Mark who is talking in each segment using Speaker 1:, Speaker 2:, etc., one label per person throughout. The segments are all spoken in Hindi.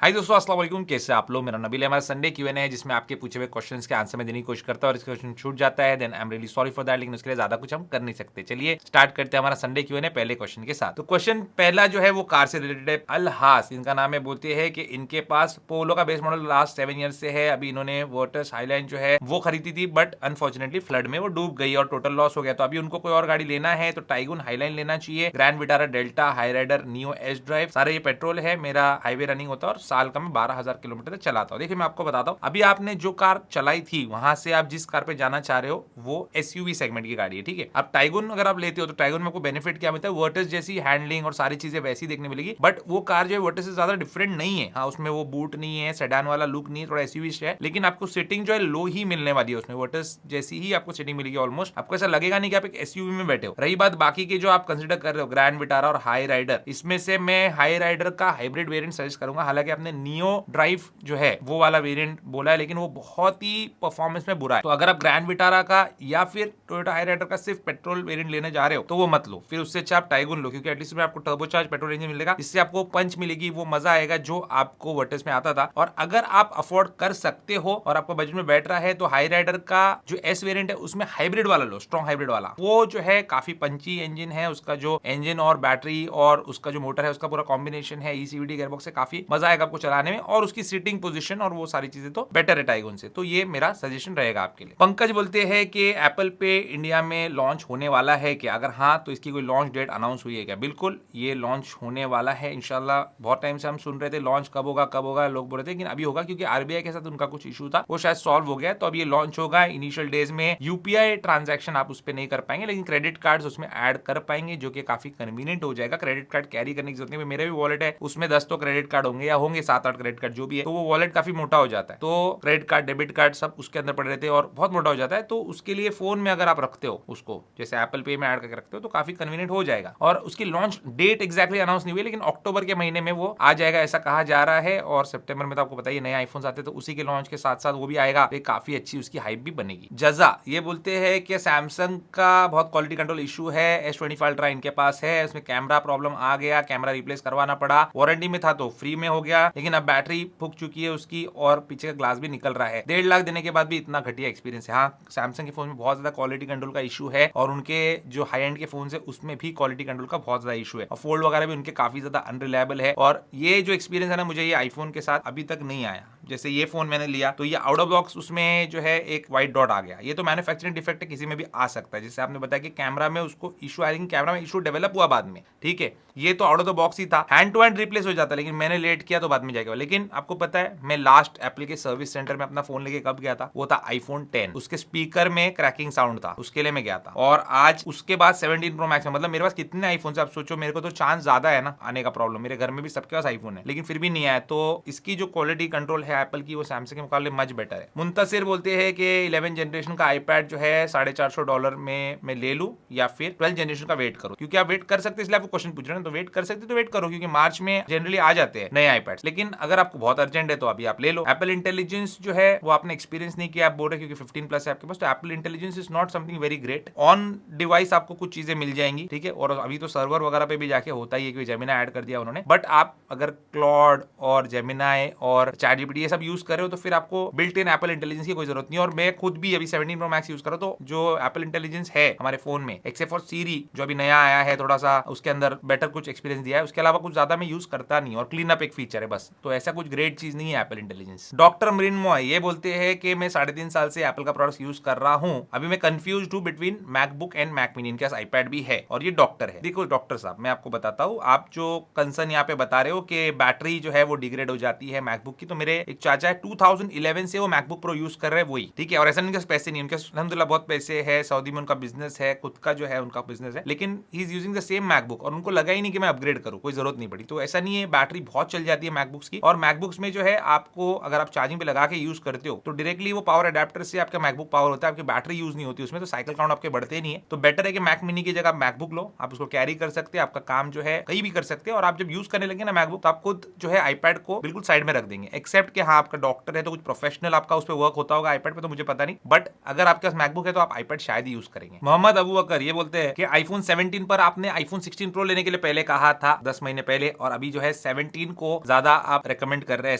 Speaker 1: हाय दोस्तों, अस्सलाम वालेकुम। कैसे आप लोग? मेरा नबील है। हमारा संडे क्यूएनए है जिसमें आपके पूछे हुए क्वेश्चंस के आंसर में देने की कोशिश करता है और इसका क्वेश्चन छूट जाता है then I am really sorry for that, लेकिन उसके लिए ज्यादा कुछ हम कर नहीं सकते। चलिए स्टार्ट करते हैं हमारा संडे क्यूएनए पहले क्वेश्चन के साथ। तो क्वेश्चन पहला जो है वो कार से रिलेटेड है। अल हास इनका नाम है। बोलते हैं कि इनके पास पोलो का बेस मॉडल लास्ट 7 ईयर से है। अभी इन्होंने वर्टस हाईलाइन जो है वो खरीदी थी, बट अनफॉर्चुनेटली फ्लड में वो डूब गई और टोटल लॉस हो गया। तो अभी उनको कोई और गाड़ी लेना है तो टाइगुन हाईलाइन लेना चाहिए। Grand Vitara, Delta, Hyryder, neo S drive, सारे ये पेट्रोल है। मेरा हाईवे रनिंग होता है और साल का मैं 12,000 किलोमीटर तक चलाता हूँ। देखिए मैं आपको बताता हूँ, अभी आपने जो कार चलाई थी वहां से आप जिस कार पे जाना चाह रहे हो वो एसयूवी सेगमेंट की गाड़ी है, ठीक है। अब टाइगुन अगर आप लेते हो तो टाइगुन में आपको बेनिफिट क्या मिलता है? वर्टस जैसी हैंडलिंग और सारी चीजें वैसी देखने मिलेगी, बट वो कार जो है वर्टस से ज्यादा डिफरेंट नहीं है। हाँ, उसमें वो बूट नहीं है, सेडान वाला लुक नहीं है, थोड़ा एसयूवी है, लेकिन आपको सीटिंग जो है लो ही मिलने वाली है। उसमें वर्टस जैसी ही आपको सीटिंग मिलेगी ऑलमोस्ट। आपको ऐसा लगेगा नहीं कि आप एक एसयूवी में बैठे हो। रही बात बाकी के जो आप कंसिडर कर रहे हो, ग्रैंड विटारा और हाई राइडर, इसमें से मैं हाई राइडर का हाइब्रिड वेरिएंट सजेस्ट करूंगा। हालांकि आपने नियो ड्राइव जो है वो वाला वेरिएंट बोला है, लेकिन वो बहुत ही परफॉर्मेंस में बुरा है। तो अगर आप ग्रैंड विटारा का या फिर टोयोटा हाई राइडर का सिर्फ पेट्रोल वेरिएंट लेने जा रहे हो तो वो मत लो। फिर उससे अच्छा आप टाइगुन लो, क्योंकि एटलीस्ट में आपको टर्बोचार्ज पेट्रोल इंजन मिलेगा, इससे आपको पंच मिलेगी, वो मजा आएगा जो आपको वर्टस में आता था। और अगर आप अफोर्ड कर सकते हो और आपको बजट में बैठ रहा है तो हाई राइडर का जो एस वेरिएंट है उसमें हाइब्रिड वाला लो, स्ट्रॉन्ग हाइब्रिड वाला। वो जो है काफी पंची इंजन है, उसका जो इंजन और बैटरी और उसका जो मोटर है उसका पूरा कॉम्बिनेशन है, ईसीवीडी गियरबॉक्स से काफी मजा आएगा आपको चलाने में, और उसकी सीटिंग पोजीशन और वो सारी चीजें तो बेटर है टाइगुन से। तो ये मेरा सजेशन रहेगा आपके लिए। पंकज बोलते हैं कि एप्पल पे इंडिया में लॉन्च होने वाला है क्या? अगर हाँ तो इसकी कोई लॉन्च डेट अनाउंस हुई है क्या? बिल्कुल, ये लॉन्च होने वाला है इंशाल्लाह। बहुत टाइम से हम सुन रहे थे लॉन्च कब होगा लोग बोल रहे थे, लेकिन अभी होगा, क्योंकि आरबीआई के साथ उनका कुछ इशू था, वो शायद सॉल्व हो गया। तो अब ये लॉन्च होगा। इनिशियल डेज में यूपीआई ट्रांजैक्शन आप उस पर नहीं कर पाएंगे, लेकिन क्रेडिट कार्ड उसमें ऐड कर पाएंगे, जो कि काफी कन्वीनियंट हो जाएगा। क्रेडिट कार्ड कैरी करने की जरूरत नहीं। मेरा भी वॉलेट है, उसमें 10 तो क्रेडिट कार्ड होंगे या होंगे 7-8 क्रेडिट कार्ड जो भी है, तो वो वॉलेट काफी मोटा हो जाता है। तो क्रेडिट कार्ड, डेबिट कार्ड सब उसके अंदर पड़े रहते हैं और बहुत मोटा हो जाता है। तो उसके लिए फोन में अगर आप रखते हो उसको, जैसे एप्पल पे में ऐड करके रखते हो, तो काफी कन्वीनियंट हो जाएगा। और उसकी लॉन्च डेट एग्जैक्टली अनाउंस नहीं हुई, लेकिन अक्टूबर के महीने में वो आ जाएगा ऐसा कहा जा रहा है। और सितंबर में तो आपको बताइए नए आईफोन आते हैं, तो उसी के लॉन्च के साथ साथ वो भी आएगा। तो काफी अच्छी उसकी हाइप भी बनेगी। जजा ये बोलते हैं कि सैमसंग का बहुत क्वालिटी कंट्रोल इशू है। S25 अल्ट्रा इनके पास है, उसमें कैमरा प्रॉब्लम आ गया, कैमरा रिप्लेस करवाना पड़ा। वारंटी में था तो फ्री में हो गया, लेकिन अब बैटरी फूक चुकी है उसकी और पीछे का ग्लास भी निकल रहा है। 1.5 लाख देने के बाद भी इतना घटिया एक्सपीरियंस है। हाँ, सैमसंग के फोन में बहुत ज्यादा क्वालिटी कंट्रोल का इशू है, और उनके जो हाई एंड के फोन है उसमें भी क्वालिटी कंट्रोल का बहुत ज्यादा इशू है, और फोल्ड वगैरह भी उनके काफी ज्यादा अनरिलायबल है। और ये जो एक्सपीरियंस है ना, मुझे ये आईफोन के साथ अभी तक नहीं आया। जैसे ये फोन मैंने लिया तो ये आउट ऑफ बॉक्स उसमें जो है एक व्हाइट डॉट आ गया। ये तो मैन्युफैक्चरिंग डिफेक्ट है, किसी में भी आ सकता है। जैसे आपने बताया कि कैमरा में उसको इशू आया, लेकिन कैमरा में इशू डेवलप हुआ बाद में, ठीक है। ये तो आउट ऑफ द बॉक्स ही था, हैंड टू हैंड रिप्लेस हो जाता, लेकिन मैंने लेट किया तो बाद में जाएगा। लेकिन आपको पता है मैं लास्ट एप्पल के सर्विस सेंटर में अपना फोन लेके कब गया था? वो था आईफोन 10। उसके स्पीकर में क्रैकिंग साउंड था, उसके लिए मैं गया था। और आज उसके बाद 17 प्रो मैक्स में, मतलब मेरे पास कितने आईफोन से आप सोचो, मेरे को तो चांस ज्यादा है ना आने का प्रॉब्लम। मेरे घर में भी सबके पास आईफोन है, लेकिन फिर भी नहीं आया। तो इसकी जो क्वालिटी कंट्रोल है एप्पल की, वो सैमसंग के मुकाबले मच बेटर है। मुंतसिर बोलते हैं कि 11 जनरेशन का आईपैड जो है $450 में मैं ले लूं या फिर 12 जनरेशन का वेट करूं? क्योंकि आप वेट कर सकते हैं, इसलिए आपको क्वेश्चन पूछ रहे हैं। तो वेट कर सकते तो वेट करो, क्योंकि मार्च में जनरली आ जाते हैं नए आईपैड्स। लेकिन अगर आपको बहुत अर्जेंट है तो अभी आप ले लो। एप्पल इंटेलिजेंस जो है वो आपने एक्सपीरियंस नहीं किया, आप बोल रहे, क्योंकि 15 प्लस है आपके पास। तो Apple intelligence is not something very great. On device आपको कुछ चीजें मिल जाएंगी, ठीक है। और अभी तो सर्वर वगैरह पे भी जाके होता ही है, क्योंकि जेमिनाई ऐड कर दिया उन्होंने। बट आप अगर क्लॉड और जेमिनाई और चैटजीपीटी ये सब यूज कर रहे हो तो फिर आपको बिल्ट इन एप्पल इंटेलिजेंस की कोई जरूरत नहीं है। और मैं खुद भी अभी 17 प्रो मैक्स यूज कर रहा हूं, तो जो एप्पल इंटेलिजेंस है हमारे फोन में, एक्सेप्ट फॉर सीरी जो अभी नया आया है, थोड़ा सा उसके अंदर बेटर कुछ एक्सपीरियंस दिया है, उसके अलावा कुछ ज्यादा मैं यूज करता नहीं। और क्लीन अप एक फीचर है बस, तो ऐसा कुछ ग्रेट चीज नहीं है एप्पल इंटेलिजेंस। डॉक्टर मरिनमो ये बोलते हैं कि मैं 3.5 साल से एप्पल का प्रोडक्ट यूज कर रहा हूं। अभी मैं कंफ्यूज हूं between MacBook and Mac mini. इनके पास आईपैड भी है और ये डॉक्टर है। देखो डॉक्टर साहब, मैं आपको बताता हूं, आप जो कंसर्न यहाँ पे बता रहे हो कि बैटरी जो है वो डिग्रेड हो जाती है मैकबुक की, तो मेरे एक चाचा है 2011 से वो मैकबुक प्रो यूज कर रहे हैं वही, ठीक है। और ऐसा नहीं पैसे नहीं, उनके अल्हम्दुलिल्लाह बहुत पैसे है, सऊदी में उनका बिजनेस है, खुद का जो है उनका बिजनेस है, लेकिन he is using the same MacBook और उनको लगा ही नहीं कि मैं अपग्रेड करूं, कोई जरूरत नहीं पड़ी। तो ऐसा नहीं है, बैटरी बहुत चल जाती है मैकबुक्स की। और मैकबुक्स में जो है आपको अगर आप चार्जिंग पे लगा के यूज करते हो तो डायरेक्टली वो पावर अडेप्टर से आपका मैकबुक पावर होता है, आपकी बैटरी यूज नहीं होती उसमें, तो साइकिल काउंट आपके बढ़ते नहीं है। तो बेटर है कि मैक मिनी की जगह मैकबुक लो, आप उसको कैरी कर सकते हैं, आपका काम जो है कहीं भी कर सकते हैं। और आप जब यूज करने लगे ना मैकबुक, तो आप खुद जो है आईपैड को बिल्कुल साइड में रख देंगे, एक्सेप्ट कि हाँ आपका डॉक्टर है तो कुछ प्रोफेशनल आपका उस पर वर्क होता होगा आईपैड पे, तो मुझे पता नहीं। बट अगर आपके पास मैकबुक है तो आप आईपैड शायद ही यूज करेंगे। मोहम्मद अबू बकर ये बोलते हैं कि आईफोन 17 पर आपने आईफोन 16 प्रो लेने के लिए पहले कहा था 10 महीने पहले, और अभी जो है 17 को ज्यादा ज्यादा आप रेकमेंड कर रहे हैं,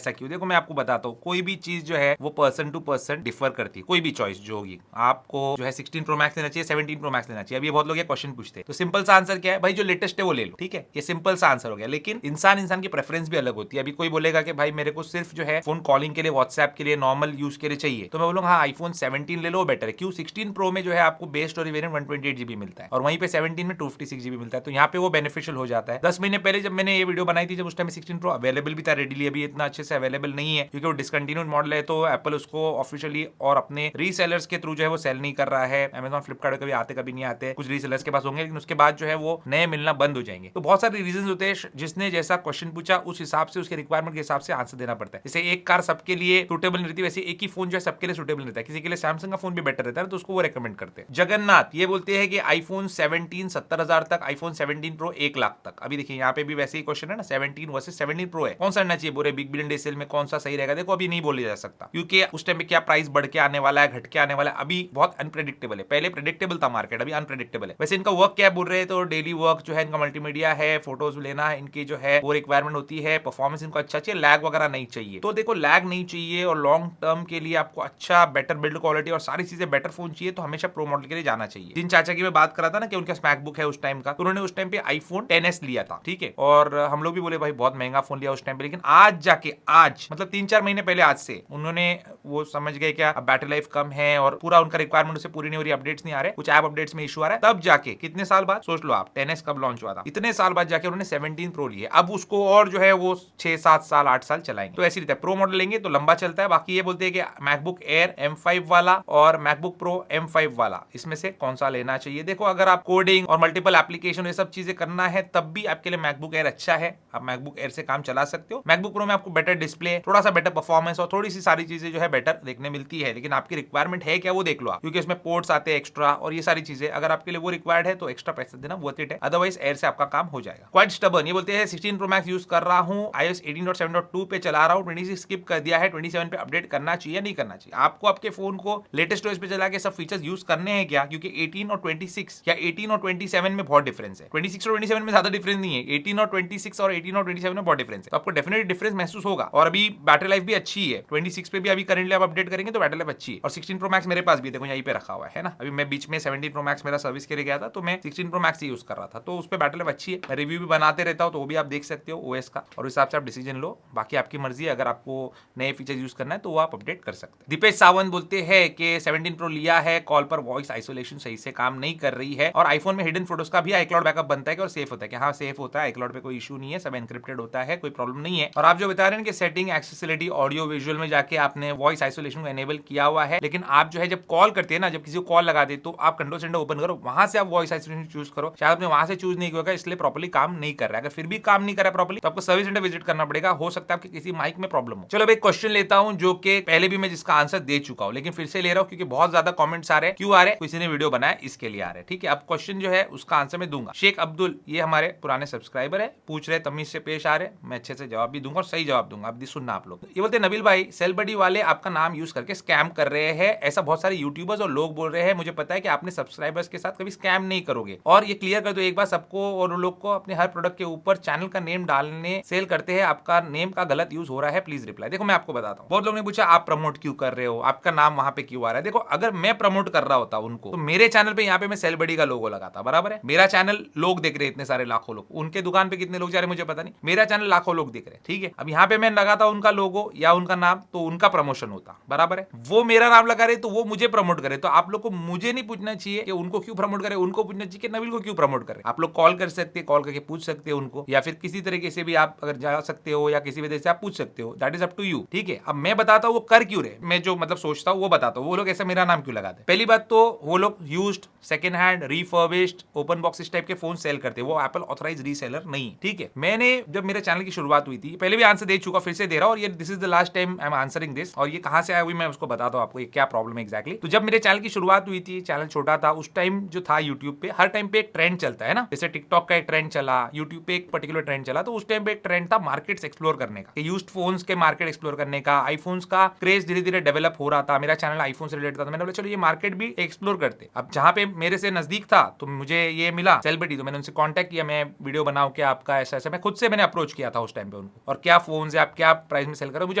Speaker 1: ऐसा क्यों? देखो मैं आपको बताता हूँ, कोई भी चीज जो है वो पर्सन टू पर्सन डिफर करती है। कोई भी चॉइस जो होगी, आपको जो है 16 प्रो मैक्स लेना चाहिए, 17 प्रो मैक्स लेना चाहिए। अभी बहुत लोग ये क्वेश्चन पूछते हैं, तो सिंपल सा आंसर क्या है भाई, जो लेटेस्ट है वो ले लो, ठीक है, ये सिंपल सा आंसर हो गया। लेकिन इंसान की प्रेफरेंस भी अलग होती है। अभी कोई बोलेगा कि भाई मेरे को सिर्फ जो है फोन कॉलिंग के लिए, व्हाट्सएप के लिए, नॉर्मल यूज के लिए चाहिए, तो मैं बोलूंगा हाँ आईफोन 17 ले लो, बेटर है। क्यों? 16 प्रो में जो है आपको बेस स्टोरेज वेरिएंट 128GB मिलता है और वहीं पे 17 में 256GB मिलता है, तो यहाँ पे वो बेनिफिशियल हो जाता है। 10 महीने पहले जब मैंने ये वीडियो बनाई थी, जब उस टाइम 16 प्रो अवेलेबल भी था रेडीली, अभी इतना अच्छे से अवेलेबल नहीं है क्योंकि वो डिसकंटिन्यूड मॉडल है, तो एप्पल उसको ऑफिशियली और अपने रीसेलर्स के थ्रू जो है वो सेल नहीं कर रहा है। अमेजॉन, फ्लिपकार्ट कभी आते कभी नहीं आते, कुछ रीसेलर्स के पास होंगे, लेकिन उसके बाद जो है वो नए मिलना बंद हो जाएंगे। तो बहुत सारे रीजन होते हैं, जिसने जैसा क्वेश्चन पूछा उस हिसाब से, उसके रिक्वायरमेंट के हिसाब से आंसर देना पड़ता है। जैसे एक कार सबके लिए सुटेबल नहीं रहती, वैसे एक ही फोन जो है सबके लिए सुटेबल रहता है। किसी के लिए सैमसंग का फोन भी बेटर रहता है, तो उसको वो रेकमेंड करते हैं। जगन्नाथ ये बोलते हैं कि आईफोन 17 70,000 तक, आईफोन 17 प्रो 1 लाख तक। अभी देखिए यहाँ पे भी वैसे ही क्वेश्चन है ना, 17 वर्सेस 17 प्रो है, कौन सा रहना चाहिए? बोले बिग बिलियन डे सेल में कौन सा सही रहेगा? देखो अभी नहीं बोला जा सकता, क्योंकि उस टाइम पे क्या प्राइस बढ़ के आने वाला है, घट के आने वाला है, अभी बहुत अनप्रेडिक्टेबल है। पहले प्रेडिक्टेबल था मार्केट, अभी अनप्रेडिक्टेबल है। वैसे इनका वर्क क्या बोल रहे हैं, तो डेली वर्क जो है इनका मल्टीमीडिया है, फोटोज लेना है, इनकी जो है वो रिक्वायरमेंट होती है। परफॉर्मेंस इनको अच्छा चाहिए, लैग वगैरह नहीं चाहिए। तो देखो लैग नहीं चाहिए और लॉन्ग टर्म के लिए आपको अच्छा बेटर बिल्ड क्वालिटी और सारी चीजें बेटर फोन चाहिए, तो हमेशा प्रो मॉडल के लिए जाना चाहिए। जिन चाचा की मैं बात कर रहा था ना कि उनका मैकबुक है उस टाइम का, तो उन्होंने उस टाइम पे आईफोन 10s लिया था, ठीक है, और हम लोग भी बोले भाई बहुत महंगा फोन लिया उस टाइम पे, लेकिन आज जाके, आज मतलब 3-4 महीने पहले, आज से उन्होंने वो समझ गए क्या अब बैटरी लाइफ कम है और पूरा उनका रिक्वायरमेंट उससे पूरी नहीं हो रही, अपडेट्स नहीं आ रहे, कुछ ऐप अपडेट्स में इशू आ रहा है, तब जाके कितने साल बाद, सोच लो आप, 10s कब लॉन्च हुआ था, इतने साल बाद जाके उन्होंने 17 प्रो लिए। अब उसको और जो है वो 6-7 साल 8 साल चलाएंगे, तो ऐसी रहता है। प्रो मॉडल लेंगे तो लंबा चलता है। बाकी ये बोलते हैं कि मैकबुक एयर M5 वाला और मैकबुक प्रो M5 वाला, इसमें से कौन सा लेना चाहिए? देखो अगर आप कोडिंग और मल्टीपल एप्लीकेशन ये सब चीजें करना है, तब भी आपके लिए मैकबुक एयर अच्छा है, आप मैकबुक एयर से काम चला सकते हो। मैकबुक प्रो में आपको बेटर डिस्प्ले, थोड़ा सा बेटर परफॉर्मेंस और थोड़ी सी सारी चीजें जो है बेटर देखने मिलती है, लेकिन आपकी रिक्वायरमेंट है क्या वो देख लो आप, क्योंकि इसमें पोर्ट्स आते हैं एक्स्ट्रा और ये सारी चीजें, अगर आपके लिए वो रिक्वायर्ड है तो एक्स्ट्रा पैसा देना वर्थ इट है, अदरवाइज एयर से आपका काम हो जाएगा। क्वाइट स्टबर्न ये बोलते हैं 16 प्रो मैक्स यूज कर रहा हूं, iOS 18.7.2 पे चला रहा हूं, 26 स्किप कर दिया है, 27 पे अपडेट करना चाहिए नहीं करना चाहिए? आपको आपके फोन को लेटेस्ट OS पे चला के सब फीचर्स यूज करने हैं क्या? क्योंकि 18 और 26 या 18 और 27 में बहुत डिफरेंस है, 26 और 27 में ज्यादा डिफरेंस नहीं है, 18 और 26 और 18 और 27 में बहुत डिफरेंस है, तो आपको डेफिनेटली डिफरेंस महसूस होगा। और अभी बैटरी लाइफ भी अच्छी है, 26 पे भी अभी करेंटली आप अपडेट करेंगे तो बैटरी लाइफ अच्छी है। और 16 प्रो मैक्स मेरे पास भी देखो यहीं पे रखा हुआ है ना, अभी मैं बीच में 17 प्रो मैक्स मेरा सर्विस के लिए गया था, तो मैं 16 प्रो मैक्स ही यूज कर रहा था, तो उस पर बैटरी लाइफ अच्छी है। रिव्यू भी बनाते रहता हूँ, तो वो भी आप देख सकते हो OS का, और उस हिसाब से आप डिसीजन लो। बाकी आपकी मर्जी है, अगर आपको नए फीचर यूज करना है तो वो आप अपडेट कर सकते हैं। दीपेश सावंत बोलते हैं कि 17 प्रो लिया है, कॉल पर वॉइस आइसोलेशन सही से काम नहीं कर रही है, और आईफोन में हिडन फोटोज का भी iCloud बैकअप बनता है और सेफ होता है कि हाँ सेफ होता है, iCloud पे कोई इशू नहीं है, सब एनक्रिप्टेड होता है, कोई प्रॉब्लम नहीं है। और आप जो बता रहे हैं कि सेटिंग, एक्सेसिबिलिटी, ऑडियो विजुअल में जाके आपने वॉइस आइसोलेशन को एनेबल किया हुआ है, लेकिन आप जो है जब कॉल करते हैं ना, जब किसी को कॉल लगा दे तो आप कंट्रोल सेंटर ओपन करो, वहां से आप वॉइस आइसोलेशन चूज करो। शायद आपने वहां से चूज नहीं किया, इसलिए प्रॉपर्ली काम नहीं कर रहा है। अगर फिर भी काम नहीं कर रहा है प्रॉपर्ली, तो आपको सर्विस सेंटर विजिट करना पड़ेगा, हो सकता है आपके किसी माइक में प्रॉब्लम हो। चलो अब एक क्वेश्चन लेता हूं जो कि पहले भी मैं जिसका आंसर दे चुका हूं, लेकिन फिर से ले रहा हूं क्योंकि बहुत ज्यादा कमेंट्स आ रहे हैं। क्यों आ रहे हैं? किसी ने वीडियो बनाया इसके लिए आ रहे हैं, ठीक है। अब क्वेश्चन जो है उसका आंसर मैं दूंगा। शेख अब्दुल ये हमारे पुराने सब्सक्राइबर है, पूछ रहे, तमीज से पेश आ रहे, मैं अच्छे से जवाब भी दूंगा और सही जवाब दूंगा, अब सुनना आप लोग। ये बोलते हैं नबील भाई सेल बडी वाले आपका नाम यूज करके स्कैम कर रहे हैं, ऐसा बहुत सारे यूट्यूबर्स और लोग बोल रहे हैं, मुझे पता है कि आपने सब्सक्राइबर्स के साथ कभी स्कैम नहीं करोगे, और ये क्लियर कर दो एक बार सबको, और उन लोग को अपने हर प्रोडक्ट के ऊपर चैनल का नेम डालने सेल करते हैं, आपका नेम का गलत यूज हो रहा है, प्लीज रिप्लाई। देखो मैं आपको बताता हूँ, बहुत लोगों ने पूछा आप प्रमोट क्यों कर रहे हो, आपका नाम वहां पे क्यों आ रहा है? देखो अगर मैं प्रमोट कर रहा होता उनको, तो मेरे चैनल पे यहाँ पे मैं सेल बडी का लोगो लगाता, बराबर है। मेरा चैनल लोग देख रहे इतने सारे लाखों लोग, उनके दुकान पे कितने लोग जा रहे मुझे पता नहीं, मेरा चैनल लाखों लोग देख रहे, ठीक है। अब यहाँ पे मैं लगाता उनका लोगो या उनका नाम, तो उनका प्रमोशन होता, बराबर है। वो मेरा नाम लगा रहे तो वो मुझे प्रमोट करे, तो आप लोग को मुझे नहीं पूछना चाहिए कि उनको क्यों प्रमोट करे, उनको पूछना चाहिए कि नबील को क्यों प्रमोट करे। आप लोग कॉल कर सकते हैं, कॉल करके पूछ सकते हैं उनको, या फिर किसी तरीके से भी आप अगर जा सकते हो, या किसी वजह से आप पूछ सकते हो, that is up to you, ठीक है। अब मैं बताता हूँ वो कर क्यों रहे, मैं जो मतलब सोचता हूँ वो बताता हूँ, वो लोग ऐसा मेरा नाम क्यों लगाते। पहली बात तो वो लोग used, second hand, refurbished, open box इस टाइप के फोन सेल करते हैं, वो एप्पल ऑथराइज्ड रीसेलर नहीं, ठीक है। मैंने जब मेरे चैनल की शुरुआत हुई थी, पहले भी आंसर दे चुका, फिर से दे रहा हूं, और ये this is the last time I am answering this, और ये कहां से आया हुई मैं उसको बताता हूं आपको ये क्या प्रॉब्लम है एग्जैक्टली। तो जब मेरे चैनल की शुरुआत हुई थी, चैनल छोटा था, उस टाइम जो था यूट्यूब पे, हर टाइम पे एक ट्रेंड चलता है ना, जैसे टिकटॉक का एक ट्रेंड चला, यूट्यूब पे एक पर्टिकुलर ट्रेंड चला, तो उस टाइम पे एक ट्रेंड था मार्केट्स एक्सप्लोर करने का, यूज्ड फोन्स के मार्केट एक्सप्लोर करने का, आईफोन्स का क्रेज धीरे धीरे डेवलप हो रहा था। मेरा चैनल आईफोन से रिलेटेड था, तो मैंने बोला चलो ये मार्केट भी एक्सप्लोर करते। अब जहां पे मेरे से नजदीक था तो मुझे ये मिला सेलिब्रिटी, तो मैंने उनसे कांटेक्ट किया, मैं वीडियो बनाऊं क्या आपका, ऐसा ऐसा मैं खुद से मैंने अप्रोच किया था उस टाइम पे उनको, और क्या फोन है आप क्या प्राइस में सेल कर रहे हो, मुझे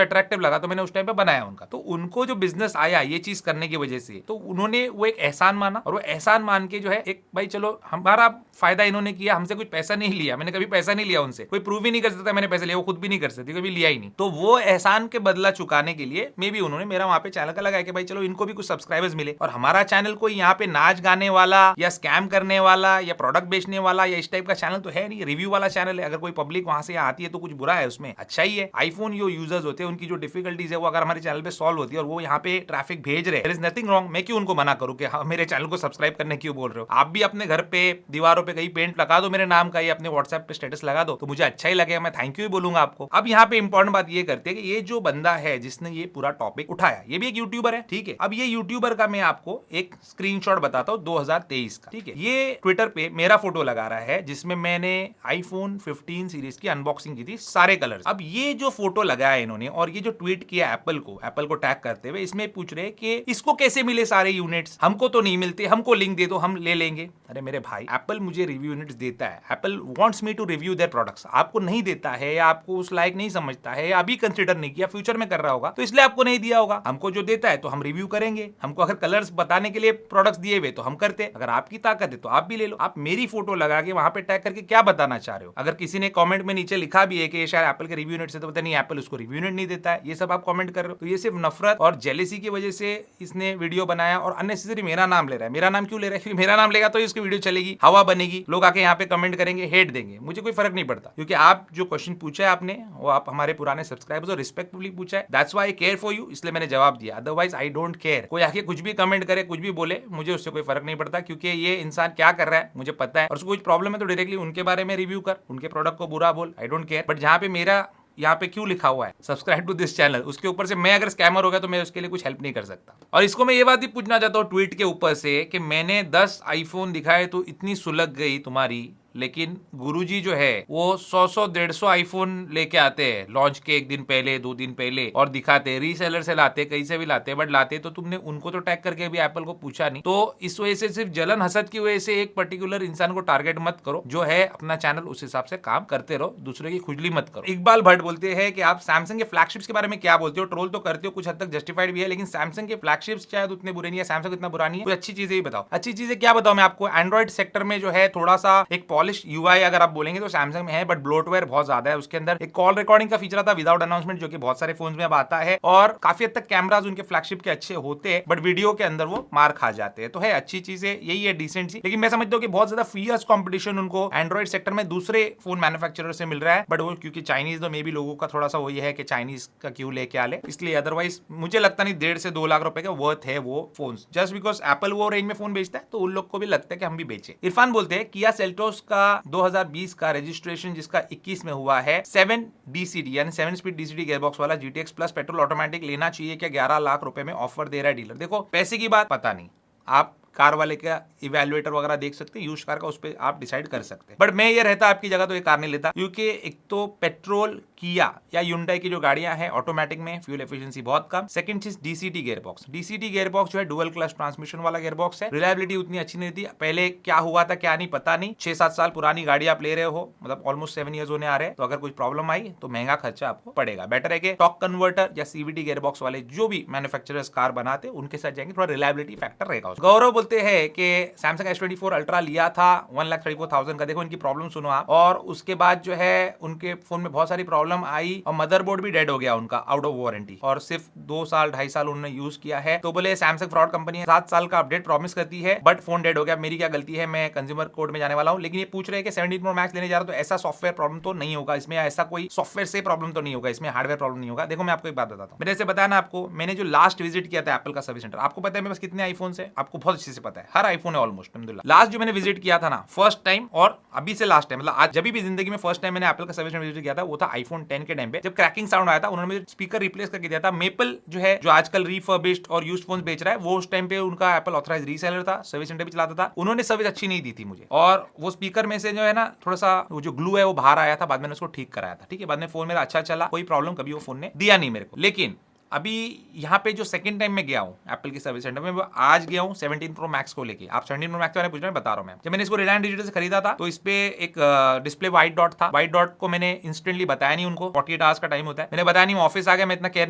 Speaker 1: अट्रैक्टिव लगा तो मैंने उस टाइम पे बनाया उनका। तो उनको जो बिजनेस आया ये चीज करने की वजह से, तो उन्होंने वो एक एहसान माना, और वो एहसान मान के जो है एक भाई चलो हमारा फायदा इन्होंने किया, हमसे कुछ पैसा नहीं लिया, मैंने कभी पैसा नहीं लिया उनसे, कोई प्रूव ही नहीं कर सकता मैंने पैसे लिया, वो खुद भी नहीं कर सकती, कभी लिया ही नहीं। तो वो एहसान के बदला चुकाने के लिए मे भी उन्होंने मेरा वहां पे चैनल का लगाया कि भाई चलो इनको भी कुछ सब्सक्राइबर्स मिले, और हमारा चैनल कोई यहाँ पे नाच गाने वाला या स्कैम करने वाला या प्रोडक्ट बेचने वाला या इस टाइप का चैनल तो है नहीं, रिव्यू वाला चैनल है। अगर कोई पब्लिक वहां से आती है तो कुछ बुरा है उसमें, अच्छा ही है। आईफोन जो यूजर्स होते हैं उनकी जो डिफिकल्टीज है वो अगर हमारे चैनल पे सॉल्व होती है और वो यहाँ पे ट्रैफिक भेज रहे हैं, देयर इज नथिंग रॉन्ग। मैं क्यों उनको मना करूं कि हाँ मेरे चैनल को सब्सक्राइब करने क्यों बोल रहे हो। आप भी अपने घर पे दीवारों पे कहीं पेंट लगा दो मेरे नाम का, या अपने व्हाट्सएप पे स्टेटस लगा दो, तो मुझे अच्छा ही लगेगा, मैं थैंक यू ही बोलूंगा आपको। अब यहाँ पे इंपॉर्टेंट बात ये करते हैं कि ये जो बंदा है जिसने ये पूरा टॉपिक उठाया, ये भी एक यूट्यूबर है, ठीक है। अब ये यूट्यूबर का मैं आपको एक स्क्रीनशॉट बताता हूँ 2023 का, ठीक है। ये ट्विटर पे मेरा फोटो लगा रहा है जिसमें मैंने आईफोन 15 सीरीज की अनबॉक्सिंग की थी, सारे कलर्स। अब ये जो फोटो लगाया इन्होंने और ये जो ट्वीट किया एप्पल को टैग करते हुए, इसमें पूछ रहे कि इसको कैसे मिले सारे यूनिट्स, हमको तो नहीं मिलते, हमको लिंक दे दो हम ले लेंगे। अरे मेरे भाई, एप्पल मुझे रिव्यू यूनिट्स देता है, Apple wants me to review their products, आपको नहीं देता है या आपको उस लायक नहीं समझता है या अभी कंसीडर नहीं किया, फ्यूचर में कर रहा होगा तो इसलिए आपको नहीं दिया होगा। हमको जो देता है तो हम रिव्यू करेंगे, हमको अगर कलर्स बताने के लिए प्रोडक्ट्स दिए हुए तो हम करते हैं, अगर आपकी ताकत है तो आप भी ले लो। आप मेरी फोटो लगा के वहां पे टैग करके क्या बताना चाह रहे हो। अगर किसी ने कमेंट में नीचे लिखा भी है कि ये शायद एप्पल के रिव्यू यूनिट से, तो पता नहीं एप्पल उसको रिव्यू यूनिट नहीं देता है, ये सब आप कमेंट कर रहे हो। तो ये सिर्फ नफरत और जेलेसी की वजह से इसने वीडियो बनाया और अननेसेसरी मेरा नाम ले रहा है। मेरा नाम क्यों ले रहा है? क्योंकि मेरा नाम लेगा तो इसकी वीडियो चलेगी, हवा बनेगी, लोग आके यहाँ पे कमेंट करेंगे, हेट देंगे, मुझे कोई फर्क नहीं पड़ता, क्योंकि आप जो क्वेश्चन पूछा है आपने वो आप हमारे पुराने सब्सक्राइबर्स और रिस्पेक्टफुली पूछा है, that's why I care for you, इसलिए मैंने जवाब दिया। Otherwise I don't care. कोई आके कुछ भी कमेंट करे, कुछ भी बोले, मुझे उससे कोई फर्क नहीं पड़ता, क्योंकि ये इंसान क्या कर रहा है मुझे पता है, और उसको कुछ प्रॉब्लम है तो डायरेक्टली उनके बारे में रिव्यू कर, उनके प्रोडक्ट को बुरा बोल, आई डोंट केयर। बट जहां पे मेरा यहाँ पे क्यों लिखा हुआ है सब्सक्राइब टू दिस चैनल, उसके ऊपर से मैं अगर स्कैमर हो गया तो मैं उसके लिए कुछ हेल्प नहीं कर सकता। और इसको मैं ये बात भी पूछना चाहता हूँ ट्वीट के ऊपर से कि मैंने 10 आईफोन दिखाए तो इतनी सुलग गई तुम्हारी, लेकिन गुरुजी जो है वो 100 150 आईफोन लेके आते हैं लॉन्च के एक दिन पहले 2 दिन पहले और दिखाते, रीसेलर से लाते, कहीं से भी लाते, बट लाते तो तुमने उनको तो टैग करके भी एप्पल को पूछा नहीं। तो इस वजह से सिर्फ जलन हसद की वजह से एक पर्टिकुलर इंसान को टारगेट मत करो, जो है अपना चैनल उस हिसाब से काम करते रहो, दूसरे की खुजली मत करो। इकबाल भट्ट बोलते हैं कि आप सैमसंग के फ्लैगशिप्स के बारे में क्या बोलते हो, ट्रोल तो करते हो, कुछ हद तक जस्टिफाइड भी है, लेकिन सैमसंग के फ्लैगशिप्स शायद उतने बुरे नहीं है, सैमसंग इतना बुरा नहीं है, कोई अच्छी चीजें ही बताओ। अच्छी चीजें क्या बताओ मैं आपको, एंड्रॉइड सेक्टर में जो है थोड़ा सा एक पॉलिश यूआई अगर आप बोलेंगे तो सैमसंग में है, बट ब्लोटवेयर बहुत ज्यादा है उसके अंदर। एक कॉल रिकॉर्डिंग का फीचर आता है विदाउट अनाउंसमेंट, जो कि बहुत सारे फोन्स में अब आता है, और काफी हद तक कैमरास उनके फ्लैगशिप के अच्छे होते हैं, बट वीडियो के अंदर वो मार खा जाते हैं। तो है अच्छी चीजें यही है, डिसेंट सी, लेकिन मैं समझता हूँ कि बहुत ज्यादा फियर्स कंपटीशन उनको एंड्रॉइड सेक्टर में दूसरे फोन मैन्युफैक्चरर से मिल रहा है, बट वो क्योंकि चाइनीज तो मे भी लोगों का थोड़ा सा वो ये है कि चाइनीज का क्यों लेके आ ले, इसलिए। अदरवाइज मुझे लगता नहीं 1.5 से 2 लाख रुपए का वर्थ है वो फोन, जस्ट बिकॉज एप्पल वो रेंज में फोन बेचता है तो उन लोग को भी लगता है कि हम भी बेचे। इरफान बोलते हैं किया सेल्टोस का 2020 का रजिस्ट्रेशन जिसका 21 में हुआ है 7 DCD यानी 7 स्पीड DCD गेयरबॉक्स वाला GTX प्लस पेट्रोल ऑटोमेटिक लेना चाहिए क्या? 11 लाख रुपए में ऑफर दे रहा है डीलर। देखो पैसे की बात पता नहीं, आप कार वाले का इवैल्यूएटर वगैरह देख सकते हैं, यूज्ड कार का उस पर आप डिसाइड कर सकते हैं, बट मैं ये रहता आपकी जगह तो ये कार नहीं लेता, क्योंकि एक तो पेट्रोल किया या ह्युंडई की जो गाड़ियां हैं ऑटोमेटिक में फ्यूल एफिशिएंसी बहुत कम, सेकंड चीज DCT गेयरबॉक्स। DCT गेयरबॉक्स जो है डुअल क्लच ट्रांसमिशन वाला गेयरबॉक्स है, रिलायबिलिटी उतनी अच्छी नहीं थी, पहले क्या हुआ था क्या नहीं पता नहीं, 6-7 साल पुरानी गाड़ी आप ले रहे हो, मतलब ऑलमोस्ट 7 ईयर्स होने आ रहे हैं, तो अगर कुछ प्रॉब्लम आई तो महंगा खर्चा आपको पड़ेगा। बेटर है कि टॉर्क कन्वर्टर या CVT गेयरबॉक्स वाले जो भी मैन्युफैक्चरर्स कार बनाते हैं उनके साथ जाएंगे, थोड़ा रिलायबिलिटी फैक्टर रहेगा। गौरव बोलते हैं कि सैमसंग S24 अल्ट्रा लिया था 1,34,000 का, देखो इनकी प्रॉब्लम सुनो आप, और उसके बाद जो है उनके फोन में बहुत सारी प्रॉब्लम आई और मदरबोर्ड भी डेड हो गया उनका आउट ऑफ वारंटी, और सिर्फ 2 साल 2.5 साल उन्होंने यूज किया है। तो बोले सैमसंग फ्रॉड कंपनी है, 7 साल का अपडेट प्रॉमिस करती है बट फोन डेड हो गया, मेरी क्या गलती है, मैं कंज्यूमर कोर्ट में जाने वाला हूं। लेकिन ये पूछ रहे हैं कि 17 Pro Max लेने जा रहा हूं तो ऐसा सॉफ्टवेयर प्रॉब्लम तो नहीं होगा इसमें, ऐसा कोई सॉफ्टवेयर से प्रॉब्लम तो नहीं होगा इसमें, हार्डवेयर प्रॉब्लम नहीं होगा। देखो मैं आपको एक बात बताता हूं, मैंने जैसे बताया ना आपको, मैंने जो लास्ट विजिट किया था एप्पल का सर्विस सेंटर, आपको पता है मेरे पास कितने आईफोन है, आपको बहुत अच्छे से पता है, हर आईफोन है ऑलमोस्ट। लास्ट जो मैंने विजिट किया था ना फर्स्ट टाइम, और अभी से लास्ट टाइम, मतलब आज जब भी जिंदगी में फर्स्ट टाइम मैंने एप्पल का सर्विस सेंटर विजिट किया था वो था iPhone आईफोन 10 के टाइम पे जब क्रैकिंग साउंड आया था, उन्होंने मुझे स्पीकर रिप्लेस करके दिया था। मेपल जो है, जो आजकल रिफर्बिश्ड और यूज्ड फोन बेच रहा है, वो उस टाइम पे उनका एप्पल ऑथराइज रीसेलर था, सर्विस सेंटर भी चलाता था। उन्होंने सर्विस अच्छी नहीं दी थी मुझे, और वो स्पीकर में से जो है ना थोड़ा सा वो जो ग्लू है वो बाहर आया था। बाद में उसको ठीक कराया था, ठीक है। बाद में फोन मेरा अच्छा चला, कोई प्रॉब्लम कभी वो फोन ने दिया नहीं मेरे को। लेकिन अभी यहाँ पे जो सेकंड टाइम मैं गया हूँ एप्पल की सर्विस सेंटर में, वो आज गया हूँ 17 प्रो मैक्स को लेके। आप 17 प्रो मैक्स के बारे में पूछ रहे हैं, बता रहा हूँ मैं। जब मैंने इसको रिलायंस डिजिटल से खरीदा था तो इस पे एक डिस्प्ले व्हाइट डॉट था। व्हाइट डॉट को मैंने इंस्टेंटली बताया नहीं उनको, 48 आवर्स का टाइम होता है। मैंने बताया नहीं, ऑफिस आ गया, मैं इतना केयर